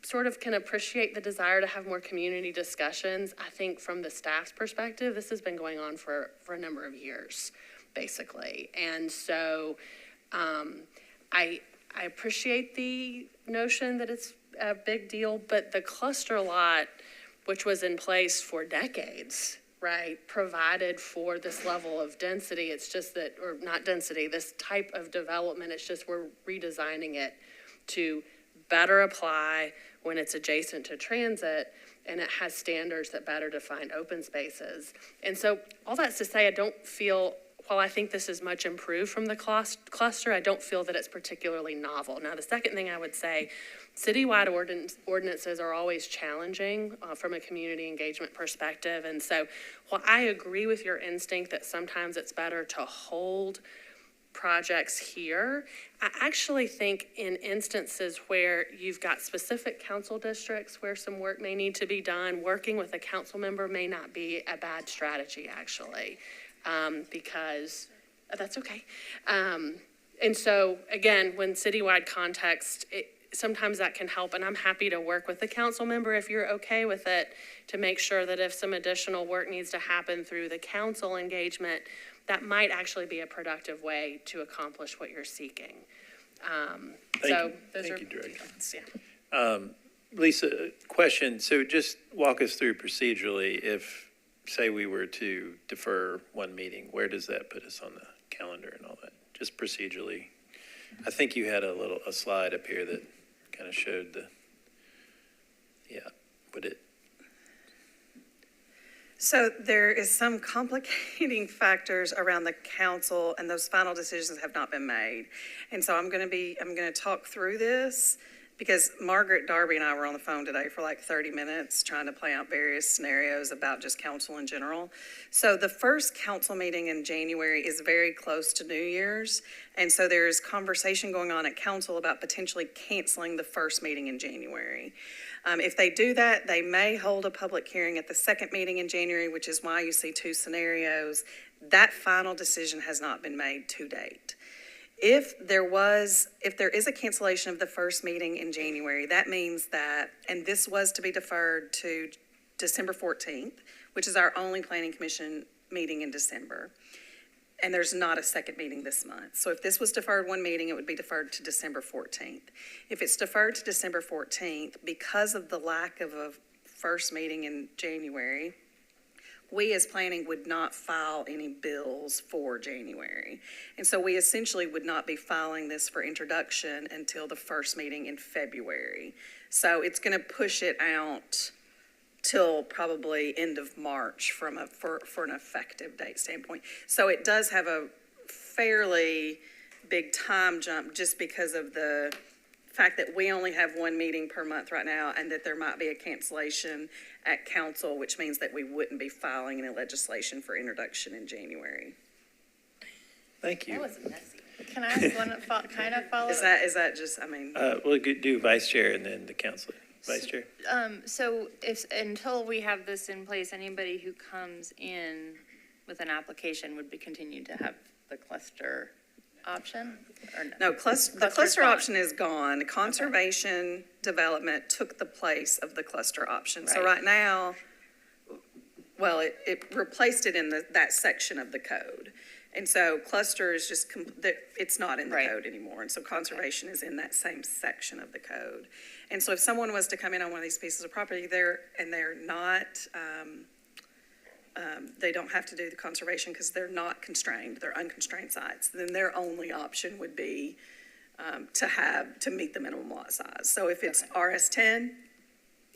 sort of can appreciate the desire to have more community discussions, I think from the staff's perspective, this has been going on for a number of years, basically. And so I appreciate the notion that it's a big deal, but the cluster lot, which was in place for decades, right, provided for this level of density. It's just that, or not density, this type of development, it's just we're redesigning it to better apply when it's adjacent to transit, and it has standards that better define open spaces. And so all that's to say, I don't feel, while I think this is much improved from the cluster, I don't feel that it's particularly novel. Now, the second thing I would say, citywide ordinances are always challenging from a community engagement perspective. And so while I agree with your instinct that sometimes it's better to hold projects here, I actually think in instances where you've got specific council districts where some work may need to be done, working with a council member may not be a bad strategy, actually, because that's okay. And so, again, when citywide context, sometimes that can help, and I'm happy to work with the council member if you're okay with it to make sure that if some additional work needs to happen through the council engagement, that might actually be a productive way to accomplish what you're seeking. Thank you, Director. Yeah. Lisa, question. So just walk us through procedurally. If, say, we were to defer one meeting, where does that put us on the calendar and all that? Just procedurally. I think you had a slide up here that kind of showed So there is some complicating factors around the council, and those final decisions have not been made. And so I'm going to talk through this because Margaret, Darby, and I were on the phone today for like 30 minutes trying to play out various scenarios about just council in general. So the first council meeting in January is very close to New Year's. And so there's conversation going on at council about potentially canceling the first meeting in January. If they do that, they may hold a public hearing at the second meeting in January, which is why you see two scenarios. That final decision has not been made to date. If there is a cancellation of the first meeting in January, that means that, and this was to be deferred to December 14th, which is our only planning commission meeting in December. And there's not a second meeting this month. So if this was deferred one meeting, it would be deferred to December 14th. If it's deferred to December 14th, because of the lack of a first meeting in January, we as planning would not file any bills for January. And so we essentially would not be filing this for introduction until the first meeting in February. So it's going to push it out till probably end of March for an effective date standpoint. So it does have a fairly big time jump just because of the fact that we only have one meeting per month right now and that there might be a cancellation at council, which means that we wouldn't be filing any legislation for introduction in January. Thank you. That was messy. Can I ask one kind of follow-up? Is that just, I mean, We'll do vice chair and then the council. Vice chair. So until we have this in place, anybody who comes in with an application would be continued to have the cluster option? Or no, the cluster Cluster's option is gone. Conservation development took the place of the cluster option. So right now, well, it replaced it in that section of the code. And so cluster is just, it's not in the code anymore. And so conservation is in that same section of the code. And so if someone was to come in on one of these pieces of property they're not, they don't have to do the conservation because they're not constrained, they're unconstrained sites, then their only option would be to meet the minimum lot size. So if it's RS10,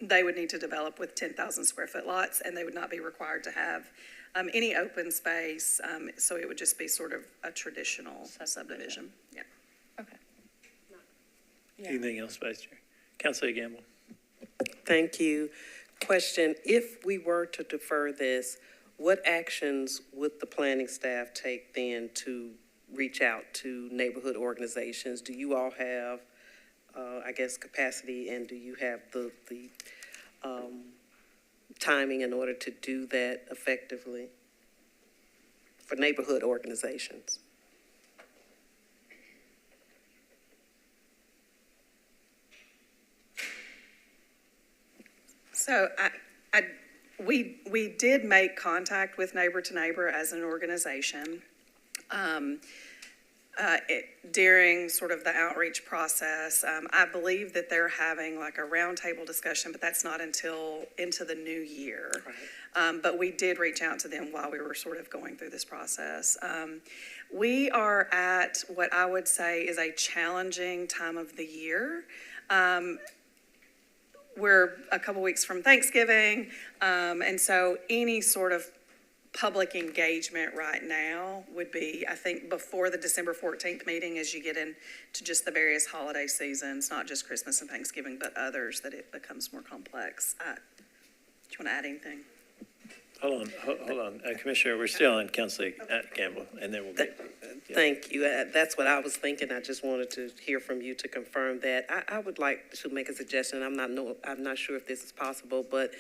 they would need to develop with 10,000 square foot lots, and they would not be required to have any open space. So it would just be sort of a traditional subdivision. Yeah. Okay. Anything else, Vice Chair? Councilor Gamble. Thank you. Question, if we were to defer this, what actions would the planning staff take then to reach out to neighborhood organizations? Do you all have, I guess, capacity, and do you have the timing in order to do that effectively for neighborhood organizations? So we did make contact with Neighbor to Neighbor as an organization during sort of the outreach process. I believe that they're having like a roundtable discussion, but that's not until into the new year. Right. But we did reach out to them while we were sort of going through this process. We are at what I would say is a challenging time of the year. We're a couple weeks from Thanksgiving, and so any sort of public engagement right now would be, I think, before the December 14th meeting as you get into just the various holiday seasons, not just Christmas and Thanksgiving, but others, that it becomes more complex. Do you want to add anything? Hold on. Commissioner, we're still on Councilor Gamble, and then we'll get... Thank you. That's what I was thinking. I just wanted to hear from you to confirm that. I would like to make a suggestion. I'm not sure if this is possible, but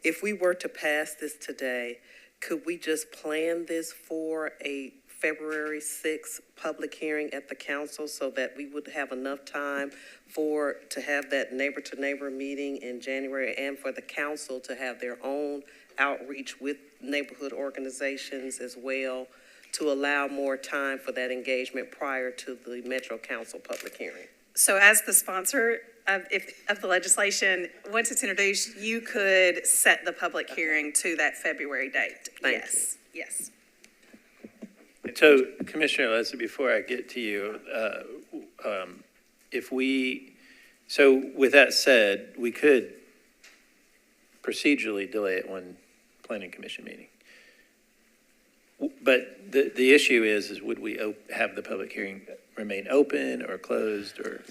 if we were to pass this today, could we just plan this for a February 6th public hearing at the council so that we would have enough time to have that neighbor to neighbor meeting in January, and for the council to have their own outreach with neighborhood organizations as well, to allow more time for that engagement prior to the Metro Council public hearing? So as the sponsor of the legislation, once it's introduced, you could set the public hearing to that February date. Thank you. Yes. So, Commissioner Leslie, before I get to you, with that said, we could procedurally delay it one planning commission meeting. But the issue is would we have the public hearing remain open or closed or?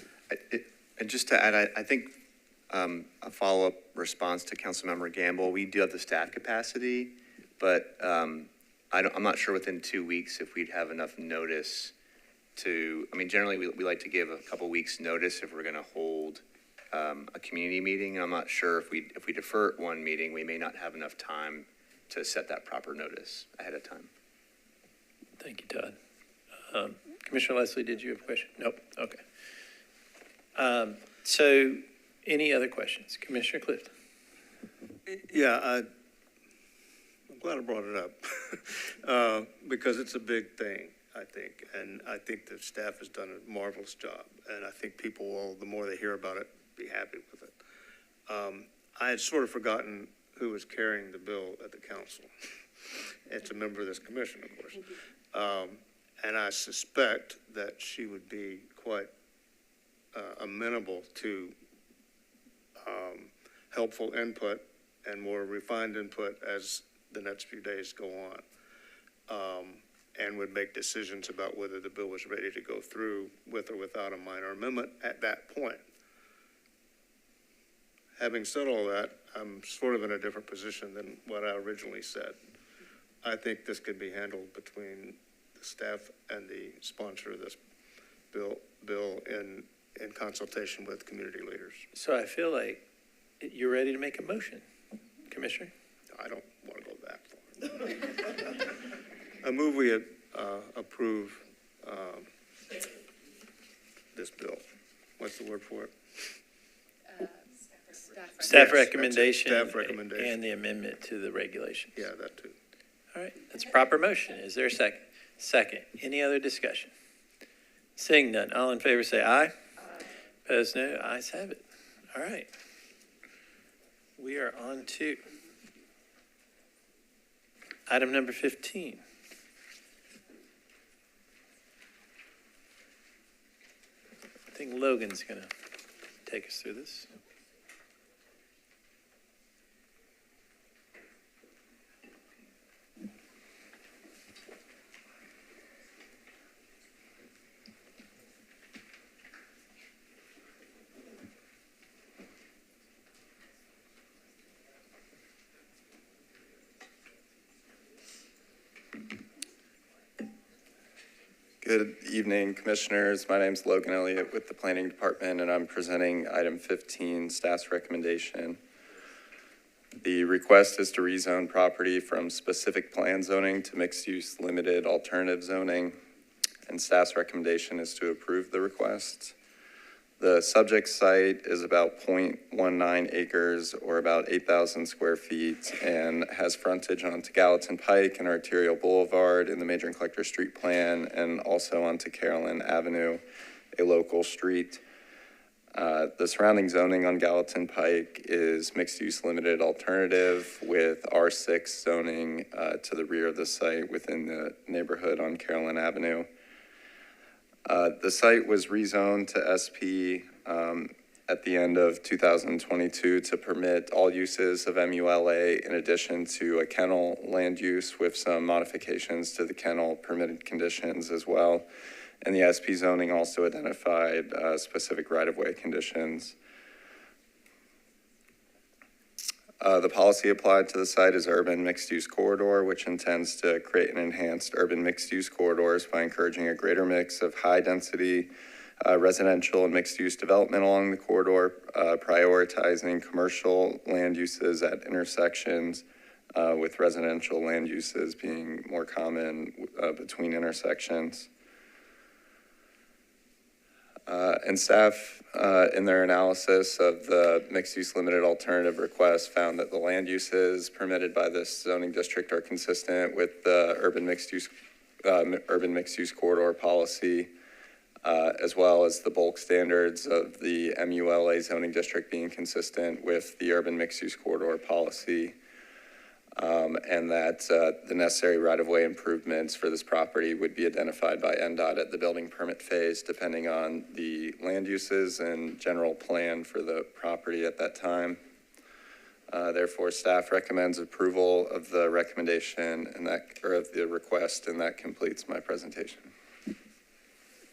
And just to add, I think a follow-up response to Councilmember Gamble, we do have the staff capacity, but I'm not sure within 2 weeks if we'd have enough notice generally we like to give a couple weeks notice if we're going to hold a community meeting. I'm not sure if we defer one meeting, we may not have enough time to set that proper notice ahead of time. Thank you, Todd. Commissioner Leslie, did you have a question? Nope. Okay. So any other questions? Commissioner Clifton. Yeah, I'm glad I brought it up because it's a big thing, I think. And I think the staff has done a marvelous job. And I think people will, the more they hear about it, be happy with it. I had sort of forgotten who was carrying the bill at the council. It's a member of this commission, of course. And I suspect that she would be quite amenable to helpful input and more refined input as the next few days go on, and would make decisions about whether the bill was ready to go through with or without a minor amendment at that point. Having said all that, I'm sort of in a different position than what I originally said. I think this can be handled between the staff and the sponsor of this bill in consultation with community leaders. So I feel like you're ready to make a motion, Commissioner. I don't want to go that far. I move we approve this bill. What's the word for it? Staff Yes, recommendation. that's it, staff recommendation. And the amendment to the regulation. Yeah, that too. All right, that's a proper motion. Is there a second? Second. Any other discussion? Seeing none, all in favor say aye. Aye. Opposed, no. Ayes have it. All right. We are on to item number 15. I think Logan's going to take us through this. Good evening, Commissioners. My name is Logan Elliott with the Planning Department, and I'm presenting item 15, staff's recommendation. The request is to rezone property from specific plan zoning to mixed-use limited alternative zoning, and staff's recommendation is to approve the request. The subject site is about 0.19 acres or about 8,000 square feet and has frontage onto Gallatin Pike and Arterial Boulevard in the Major and Collector Street Plan and also onto Carolyn Avenue, a local street. The surrounding zoning on Gallatin Pike is mixed-use limited alternative with R6 zoning to the rear of the site within the neighborhood on Carolyn Avenue. The site was rezoned to SP at the end of 2022 to permit all uses of MULA in addition to a kennel land use with some modifications to the kennel permitted conditions as well. And the SP zoning also identified specific right-of-way conditions. The policy applied to the site is urban mixed-use corridor, which intends to create an enhanced urban mixed-use corridors by encouraging a greater mix of high-density residential and mixed-use development along the corridor, prioritizing commercial land uses at intersections, with residential land uses being more common between intersections. And staff, in their analysis of the mixed-use limited alternative request, found that the land uses permitted by this zoning district are consistent with the urban mixed-use corridor policy, as well as the bulk standards of the MULA zoning district being consistent with the urban mixed-use corridor policy. And that the necessary right-of-way improvements for this property would be identified by NDOT at the building permit phase, depending on the land uses and general plan for the property at that time. Therefore, staff recommends approval of the recommendation and of the request, and that completes my presentation.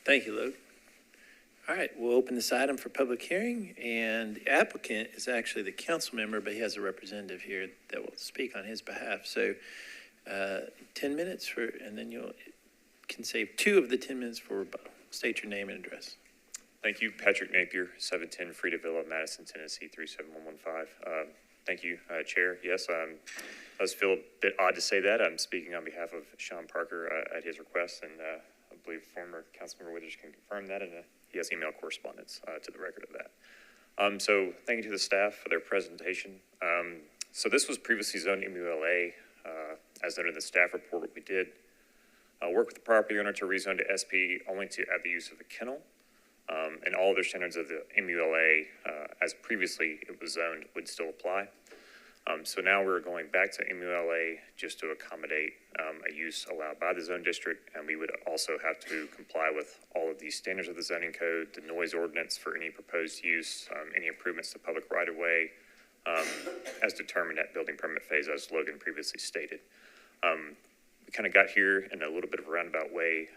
Thank you, Luke. All right, we'll open this item for public hearing, and the applicant is actually the council member, but he has a representative here that will speak on his behalf. So 10 minutes and then you can save 2 of the 10 minutes for rebuttal. State your name and address. Thank you, Patrick Napier, 710 Frida Villa, Madison, Tennessee, 37115. Thank you, Chair. Yes, I just feel a bit odd to say that. I'm speaking on behalf of Sean Parker at his request, and I believe former Councilmember Withers can confirm that, and he has email correspondence to the record of that. So thank you to the staff for their presentation. So this was previously zoned MULA. As noted in the staff report, what we did, work with the property owner to rezone to SP only to add the use of a kennel. And all other standards of the MULA, as previously it was zoned, would still apply. So now we're going back to MULA just to accommodate a use allowed by the zone district, and we would also have to comply with all of these standards of the zoning code, the noise ordinance for any proposed use, any improvements to public right-of-way, as determined at building permit phase, as Logan previously stated. We kind of got here in a little bit of a roundabout way.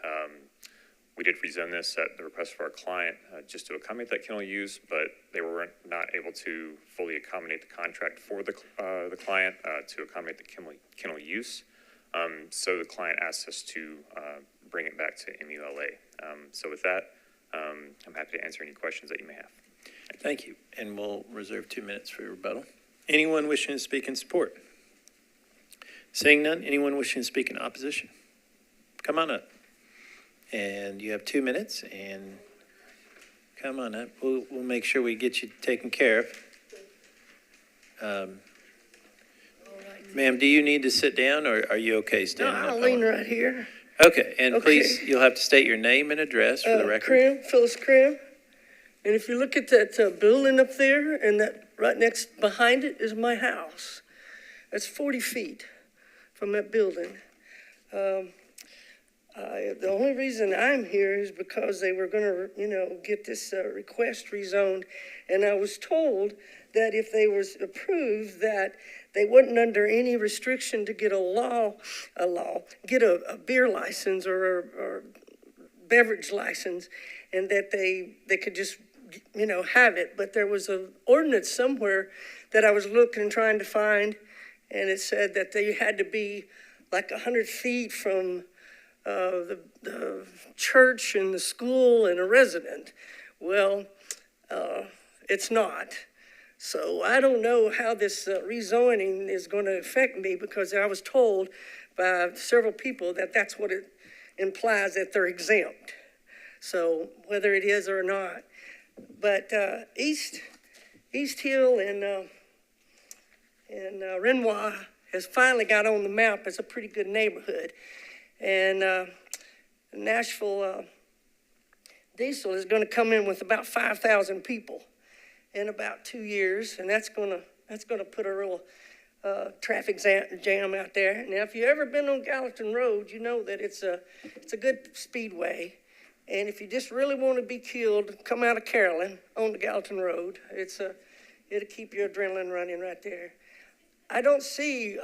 We did rezone this at the request of our client just to accommodate that kennel use, but they were not able to fully accommodate the contract for the client to accommodate the kennel use. So the client asked us to bring it back to MULA. So with that, I'm happy to answer any questions that you may have. Thank you. And we'll reserve 2 minutes for your rebuttal. Anyone wishing to speak in support? Seeing none, anyone wishing to speak in opposition? Come on up. And you have 2 minutes, and come on up. We'll make sure we get you taken care of. Ma'am, do you need to sit down, or are you okay standing up? I'll lean right here. Okay, and please, you'll have to state your name and address for the record. Phyllis Crim. And if you look at that building up there, and that right next behind it is my house. That's 40 feet from that building. The only reason I'm here is because they were going to, get this request rezoned, and I was told that if they was approved, that they wasn't under any restriction to get a beer license or beverage license, and that they could just, have it. But there was an ordinance somewhere that I was looking, trying to find, and it said that they had to be like 100 feet from the church and the school and a resident. Well, it's not. So I don't know how this rezoning is going to affect me, because I was told by several people that that's what it implies, that they're exempt. So whether it is or not. But East Hill and Renoir has finally got on the map as a pretty good neighborhood. And Nashville Diesel is going to come in with about 5,000 people in about 2 years, and that's going to put a real traffic jam out there. Now, if you've ever been on Gallatin Road, you know that it's a good speedway. And if you just really want to be killed, come out of Carolyn on the Gallatin Road. It'll keep your adrenaline running right there. I don't see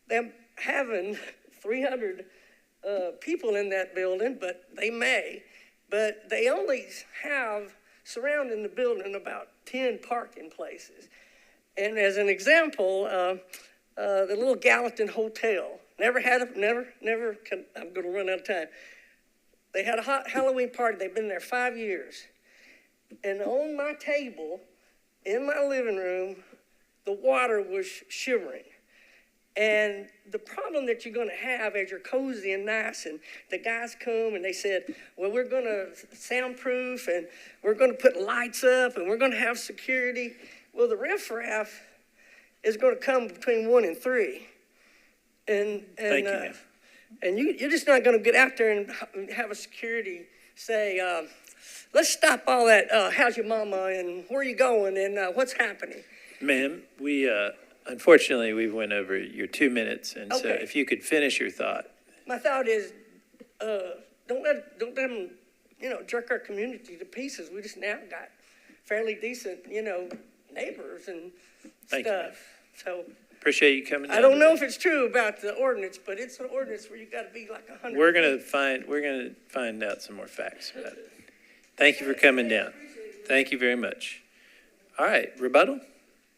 them having 300 people in that building, but they may. But they only have surrounding the building about 10 parking places. And as an example, the little Gallatin Hotel, I'm going to run out of time. They had a hot Halloween party. They've been there 5 years. And on my table, in my living room, the water was shivering. And the problem that you're going to have as you're cozy and nice, and the guys come and they said, well, we're going to soundproof, and we're going to put lights up, and we're going to have security. Well, the riffraff is going to come between 1 and 3. And Thank you, ma'am. And you're just not going to get out there and have a security say, let's stop all that, how's your mama, and where are you going, and what's happening? Ma'am, we, unfortunately, we went over your 2 minutes, and so Okay. if you could finish your thought. My thought is, don't let them, jerk our community to pieces. We just now got fairly decent, neighbors and Thank you, ma'am. stuff. So Appreciate you coming down. I don't know today. if it's true about the ordinance, but it's an ordinance where you got to be like 100. We're gonna find out some more facts about it. Thank you for coming down. Thank you very much. All right, rebuttal?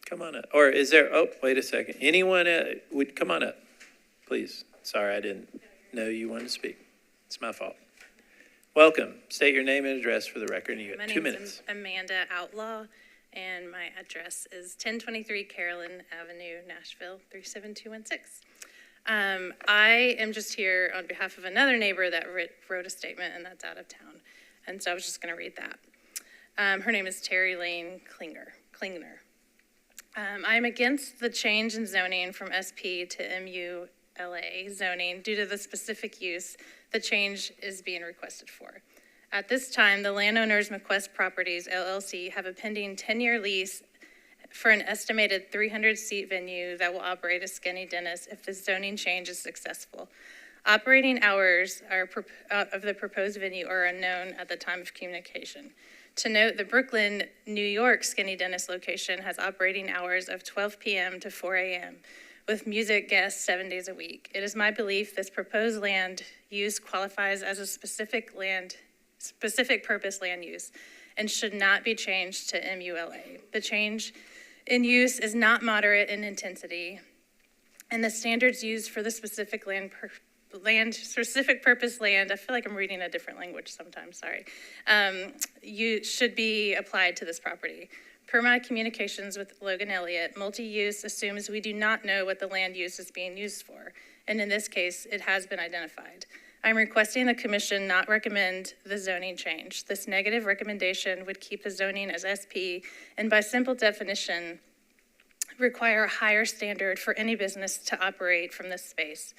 Come on up. Or is there, wait a second. Anyone would come on up, please. Sorry, I didn't know you wanted to speak. It's my fault. Welcome. State your name and address for the record, and you My have 2 name's minutes. Amanda Outlaw, and my address is 1023 Carolyn Avenue, Nashville, 37216. I am just here on behalf of another neighbor that wrote a statement, and that's out of town. And so I was just going to read that. Her name is Terry Lane Klingner. I'm against the change in zoning from SP to MULA zoning due to the specific use the change is being requested for. At this time, the landowners McQuest Properties LLC have a pending 10-year lease for an estimated 300-seat venue that will operate as Skinny Dennis if the zoning change is successful. Operating hours of the proposed venue are unknown at the time of communication. To note, the Brooklyn, New York Skinny Dennis location has operating hours of 12 p.m. to 4 a.m. with music guests 7 days a week. It is my belief this proposed land use qualifies as a specific purpose land use and should not be changed to MULA. The change in use is not moderate in intensity, and the standards used for the specific land land, specific purpose land, I feel like I'm reading a different language sometimes, sorry, you should be applied to this property. Per my communications with Logan Elliott, multi-use assumes we do not know what the land use is being used for, and in this case, it has been identified. I'm requesting the commission not recommend the zoning change. This negative recommendation would keep the zoning as SP, and by simple definition, require a higher standard for any business to operate from this space.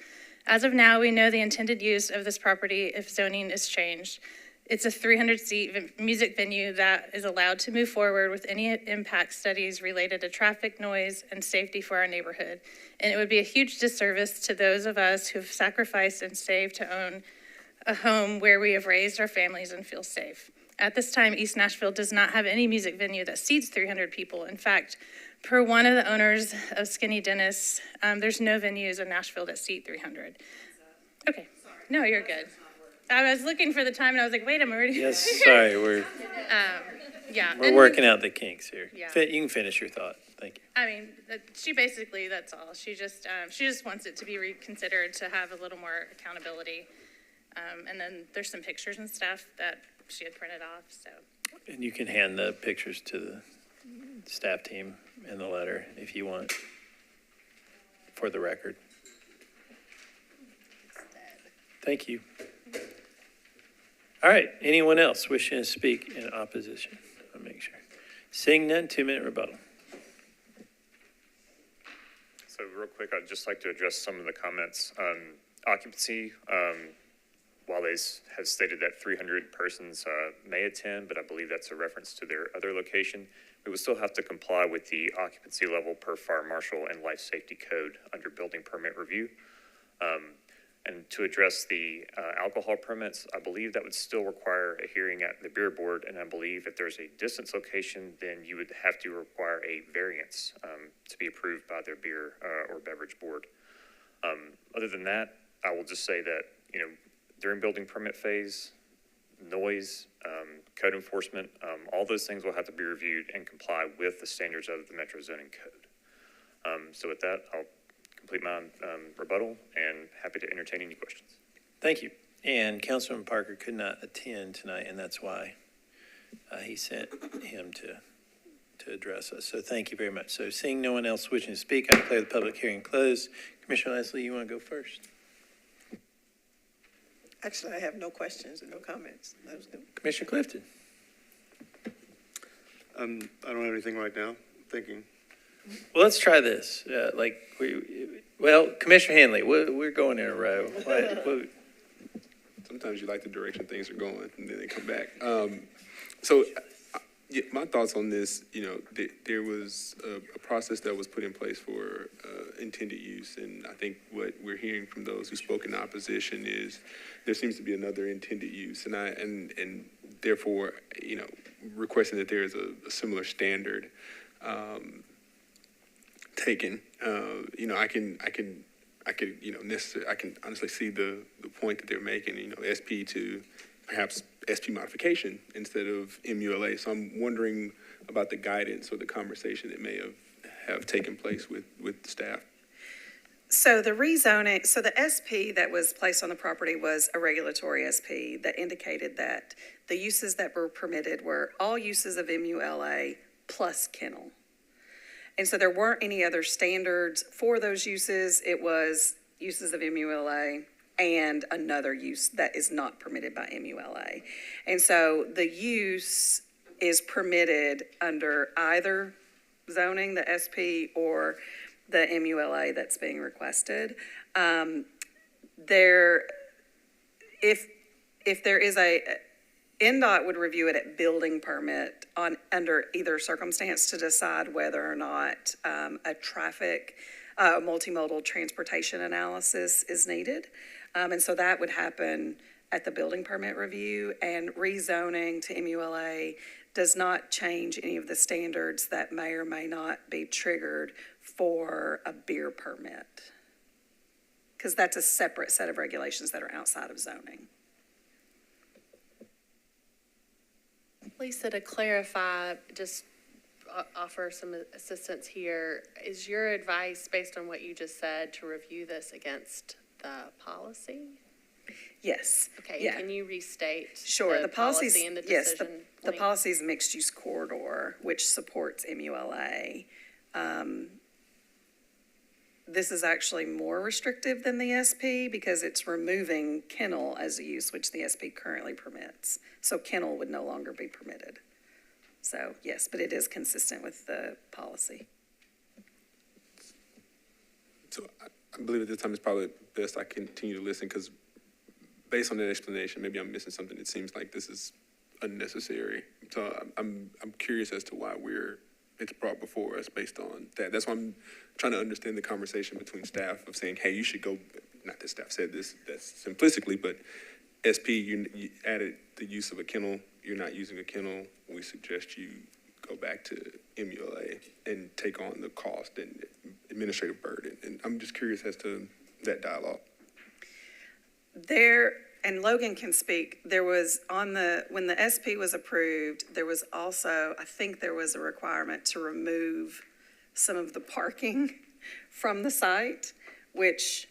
As of now, we know the intended use of this property if zoning is changed. It's a 300-seat music venue that is allowed to move forward with any impact studies related to traffic, noise, and safety for our neighborhood. And it would be a huge disservice to those of us who have sacrificed and saved to own a home where we have raised our families and feel safe. At this time, East Nashville does not have any music venue that seats 300 people. In fact, per one of the owners of Skinny Dennis, there's no venues in Nashville that seat 300. Okay, no, you're good. I was looking for the time and I was like, wait, I'm already. Yes, sorry, we're working out the kinks here. Yeah. You can finish your thought. Thank you. I mean, she basically, that's all. She just wants it to be reconsidered to have a little more accountability. And then there's some pictures and stuff that she had printed off, so. And you can hand the pictures to the staff team in the letter if you want, for the record. Thank you. All right, anyone else wishing to speak in opposition? I'll make sure. Seeing none, 2-minute rebuttal. So real quick, I'd just like to address some of the comments. Occupancy, while they have stated that 300 persons may attend, but I believe that's a reference to their other location, we will still have to comply with the occupancy level per fire marshal and life safety code under building permit review. And to address the alcohol permits, I believe that would still require a hearing at the beer board, and I believe if there's a distance location, then you would have to require a variance to be approved by their beer or beverage board. Other than that, I will just say that, during building permit phase, noise, code enforcement, all those things will have to be reviewed and comply with the standards of the Metro Zoning Code. So with that, I'll complete my rebuttal and happy to entertain any questions. Thank you. And Councilman Parker could not attend tonight, and that's why he sent him to address us. So thank you very much. So seeing no one else wishing to speak, I declare the public hearing closed. Commissioner Leslie, you want to go first? Actually, I have no questions and no comments. That was good. Commissioner Clifton. I don't have anything right now. I'm thinking. Well, let's try this. Commissioner Hanley, we're going in a row. Sometimes you like the direction things are going, and then they come back. So my thoughts on this, there was a process that was put in place for intended use, and I think what we're hearing from those who spoke in opposition is there seems to be another intended use, and therefore, requesting that there is a similar standard taken. I can honestly see the point that they're making. SP to perhaps SP modification instead of MULA. So I'm wondering about the guidance or the conversation that may have taken place with staff. So the rezoning, so the SP that was placed on the property was a regulatory SP that indicated that the uses that were permitted were all uses of MULA plus kennel. And so there weren't any other standards for those uses. It was uses of MULA and another use that is not permitted by MULA. And so the use is permitted under either zoning, the SP, or the MULA that's being requested. If there is NDOT would review it at building permit under either circumstance to decide whether or not a traffic multimodal transportation analysis is needed. And so that would happen at the building permit review, and rezoning to MULA does not change any of the standards that may or may not be triggered for a beer permit, because that's a separate set of regulations that are outside of zoning. Lisa, to clarify, just offer some assistance here. Is your advice, based on what you just said, to review this against the policy? Yes. Okay, Yeah. can you restate? Sure, the policies, policy and the yes, decision the point? policy is mixed use corridor, which supports MULA. This is actually more restrictive than the SP because it's removing kennel as a use, which the SP currently permits. So kennel would no longer be permitted. So yes, but it is consistent with the policy. So I believe at this time it's probably best I continue to listen because based on that explanation, maybe I'm missing something. It seems like this is unnecessary. So I'm curious as to why it's brought before us based on that. That's why I'm trying to understand the conversation between staff of saying, hey, you should go, not that staff said this, that's simplistically, but SP, you added the use of a kennel. You're not using a kennel. We suggest you go back to MULA and take on the cost and administrative burden. And I'm just curious as to that dialogue. And Logan can speak, there was when the SP was approved, there was also, I think there was a requirement to remove some of the parking from the site, which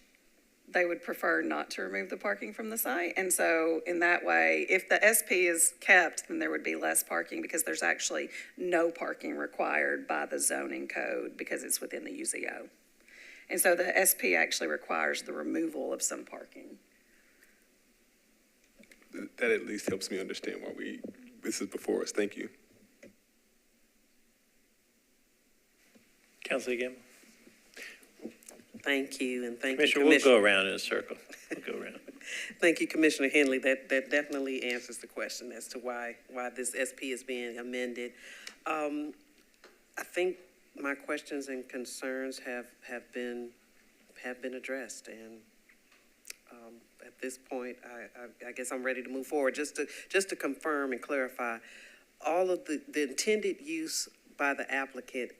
they would prefer not to remove the parking from the site. And so in that way, if the SP is kept, then there would be less parking because there's actually no parking required by the zoning code because it's within the UZO. And so the SP actually requires the removal of some parking. That at least helps me understand why this is before us. Thank you. Councilor Gamble. Thank you, and thank Commissioner, you, Commissioner. we'll go around in a circle. We'll go around. Thank you, Commissioner Henley. That definitely answers the question as to why this SP is being amended. I think my questions and concerns have been addressed, and at this point, I guess I'm ready to move forward. Just to confirm and clarify, all of the intended use by the applicant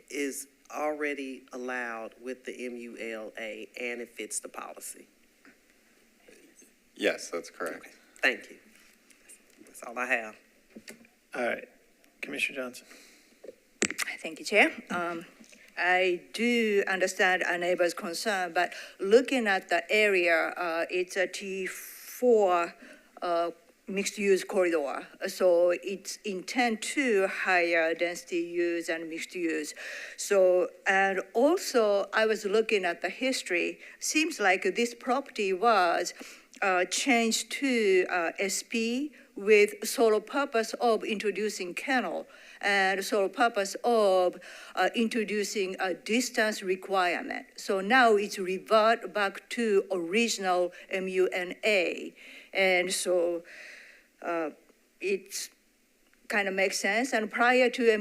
is already allowed with the MULA, and it fits the policy. Yes, that's correct. Okay. Thank you. That's all I have. All right. Commissioner Johnson. Thank you, Chair. I do understand our neighbor's concern, but looking at the area, it's a T4 mixed-use corridor. So it's intent to higher density use and mixed use. So, and also I was looking at the history. Seems like this property was changed to SP with sole purpose of introducing kennel and sole purpose of introducing a distance requirement. So now it's revert back to original MUNA. And so it's kind of makes sense. And prior to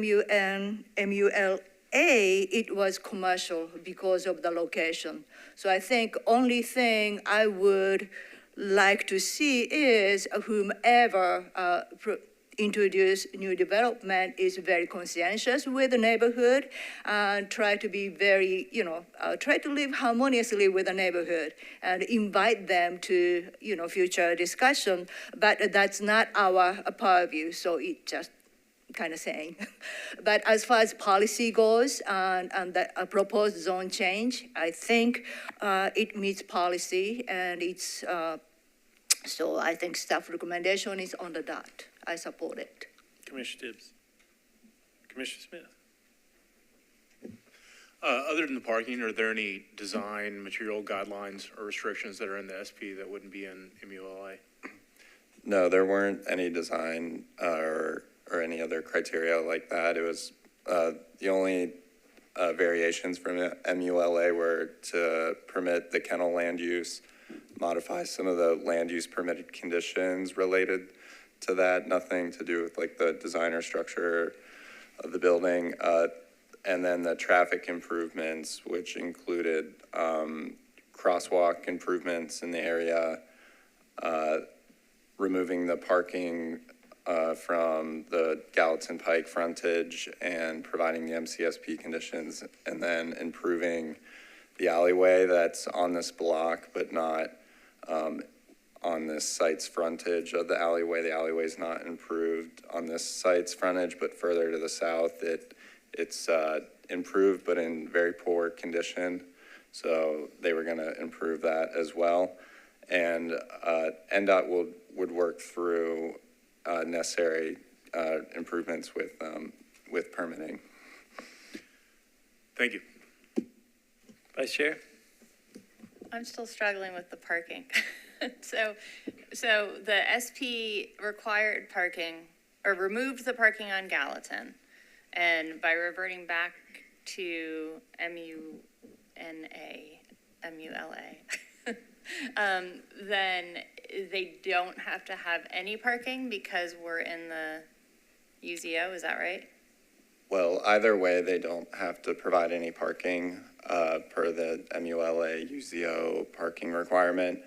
MULA, it was commercial because of the location. So I think only thing I would like to see is whomever introduce new development is very conscientious with the neighborhood and try to be very, try to live harmoniously with the neighborhood and invite them to, future discussion. But that's not our purview, so it just kind of saying. But as far as policy goes and the proposed zone change, I think it meets policy and it's, so I think staff recommendation is on the dot. I support it. Commissioner Tibbs. Commissioner Smith. Other than the parking, are there any design, material guidelines or restrictions that are in the SP that wouldn't be in MULA? No, there weren't any design or any other criteria like that. It was the only variations from MULA were to permit the kennel land use, modify some of the land use permitted conditions related to that, nothing to do with like the design or structure of the building. And then the traffic improvements, which included crosswalk improvements in the area, removing the parking from the Gallatin Pike frontage and providing the MCSP conditions, and then improving the alleyway that's on this block, but not on this site's frontage of the alleyway. The alleyway's not improved on this site's frontage, but further to the south, it's improved, but in very poor condition. So they were going to improve that as well. And NDOT would work through necessary improvements with permitting. Thank you. Vice Chair? I'm still struggling with the parking. So the SP required parking, or removed the parking on Gallatin, and by reverting back to MULA, then they don't have to have any parking because we're in the UZO, is that right? Well, either way, they don't have to provide any parking per the MULA UZO parking requirement.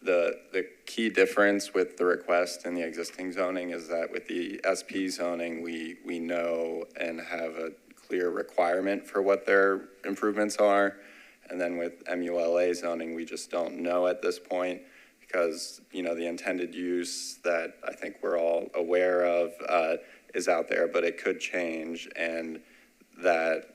The key difference with the request and the existing zoning is that with the SP zoning, we know and have a clear requirement for what their improvements are. And then with MULA zoning, we just don't know at this point because, the intended use that I think we're all aware of is out there, but it could change, and that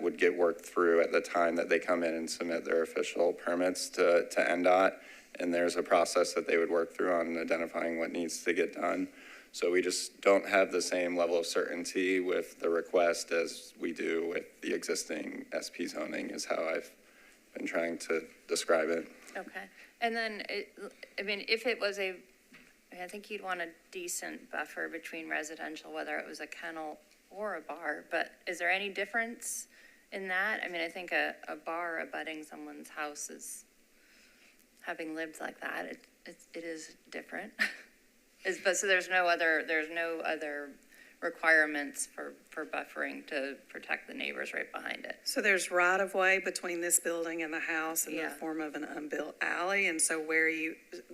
would get worked through at the time that they come in and submit their official permits to NDOT. And there's a process that they would work through on identifying what needs to get done. So we just don't have the same level of certainty with the request as we do with the existing SP zoning is how I've been trying to describe it. Okay. And then, if it was I think you'd want a decent buffer between residential, whether it was a kennel or a bar, but is there any difference in that? I think a bar abutting someone's house is, having lived like that, it is different. So there's no other requirements for buffering to protect the neighbors right behind it. So there's right-of-way between this building and the house in the form of an unbuilt alley, and so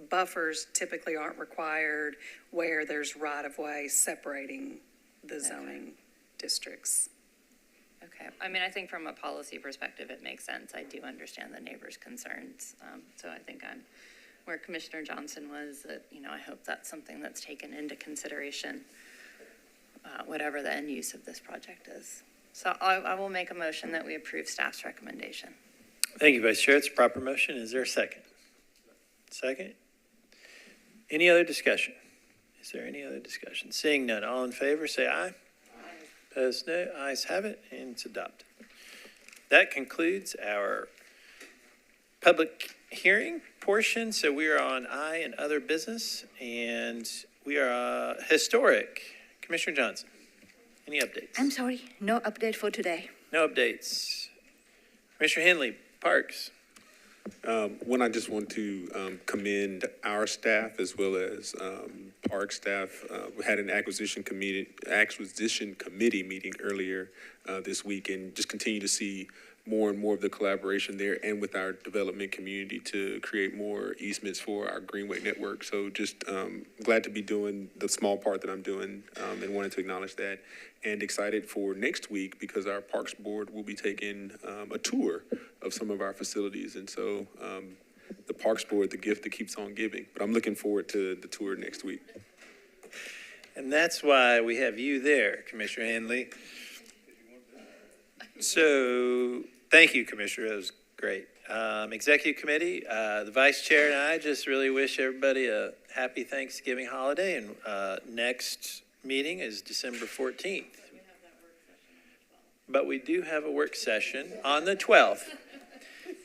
buffers typically aren't required where there's right-of-way separating the zoning districts. Okay. I think from a policy perspective, it makes sense. I do understand the neighbors' concerns. So I think I'm where Commissioner Johnson was, that, I hope that's something that's taken into consideration, whatever the end use of this project is. So I will make a motion that we approve staff's recommendation. Thank you, Vice Chair. It's a proper motion. Is there a second? Second? Any other discussion? Is there any other discussion? Seeing none, all in favor, say aye. Opposed, no. Ayes have it, and it's adopted. That concludes our public hearing portion. So we are on I and other business, and we are historic. Commissioner Johnson, any updates? I'm sorry, no update for today. No updates. Commissioner Henley, Parks. One, I just want to commend our staff as well as park staff. We had an acquisition committee meeting earlier this week, and just continue to see more and more of the collaboration there and with our development community to create more easements for our Greenway network. So just glad to be doing the small part that I'm doing and wanted to acknowledge that. And excited for next week because our Parks Board will be taking a tour of some of our facilities. And so the Parks Board, the gift that keeps on giving. But I'm looking forward to the tour next week. And that's why we have you there, Commissioner Henley. So thank you, Commissioner. That was great. Executive Committee, the Vice Chair and I just really wish everybody a happy Thanksgiving holiday. And next meeting is December 14th. But we do have a work session on the 12th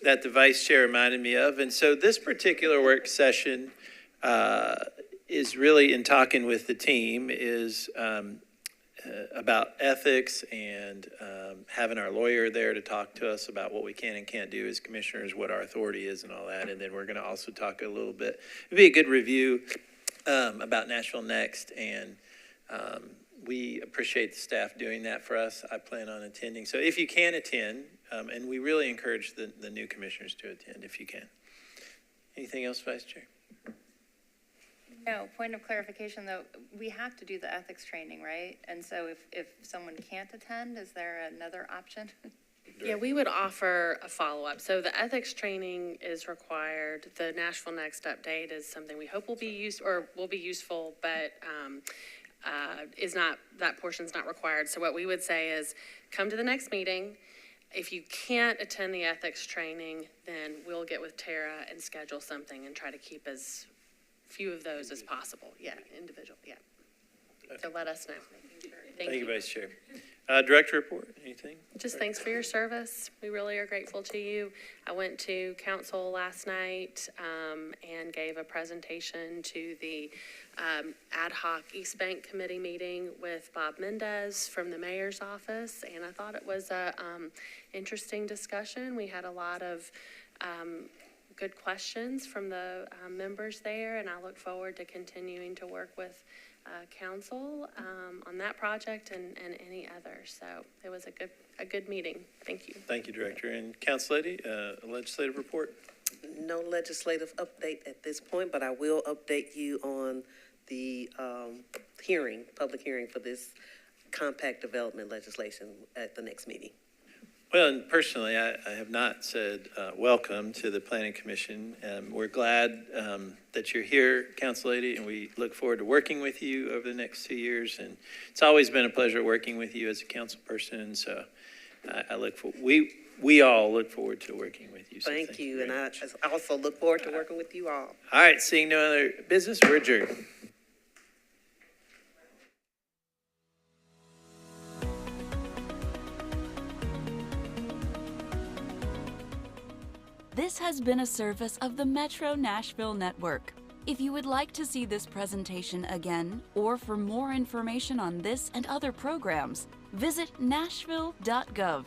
that the Vice Chair reminded me of. And so this particular work session is really, in talking with the team, is about ethics and having our lawyer there to talk to us about what we can and can't do as commissioners, what our authority is and all that. And then we're going to also talk a little bit, it'd be a good review about Nashville Next. And we appreciate the staff doing that for us. I plan on attending. So if you can attend, and we really encourage the new commissioners to attend if you can. Anything else, Vice Chair? No, point of clarification though, we have to do the ethics training, right? And so if someone can't attend, is there another option? Yeah, we would offer a follow-up. So the ethics training is required. The Nashville Next update is something we hope will be useful, but that portion's not required. So what we would say is come to the next meeting. If you can't attend the ethics training, then we'll get with Tara and schedule something and try to keep as few of those as possible. Yeah, individual, yeah. So let us know. Thank you, Vice Chair. Director report, anything? Just thanks for your service. We really are grateful to you. I went to council last night and gave a presentation to the ad hoc East Bank Committee meeting with Bob Mendez from the mayor's office, and I thought it was a interesting discussion. We had a lot of good questions from the members there, and I look forward to continuing to work with council on that project and any other. So it was a good meeting. Thank you. Thank you, Director. And Council Lady, legislative report? No legislative update at this point, but I will update you on the public hearing for this compact development legislation at the next meeting. Well, and personally, I have not said welcome to the Planning Commission. We're glad that you're here, Council Lady, and we look forward to working with you over the next 2 years. And it's always been a pleasure working with you as a council person. And so we all look forward to working with you. So thank you, and I also look forward to working with you all. All right, seeing no other business, we're adjourned. This has been a service of the Metro Nashville Network. If you would like to see this presentation again, or for more information on this and other programs, visit nashville.gov.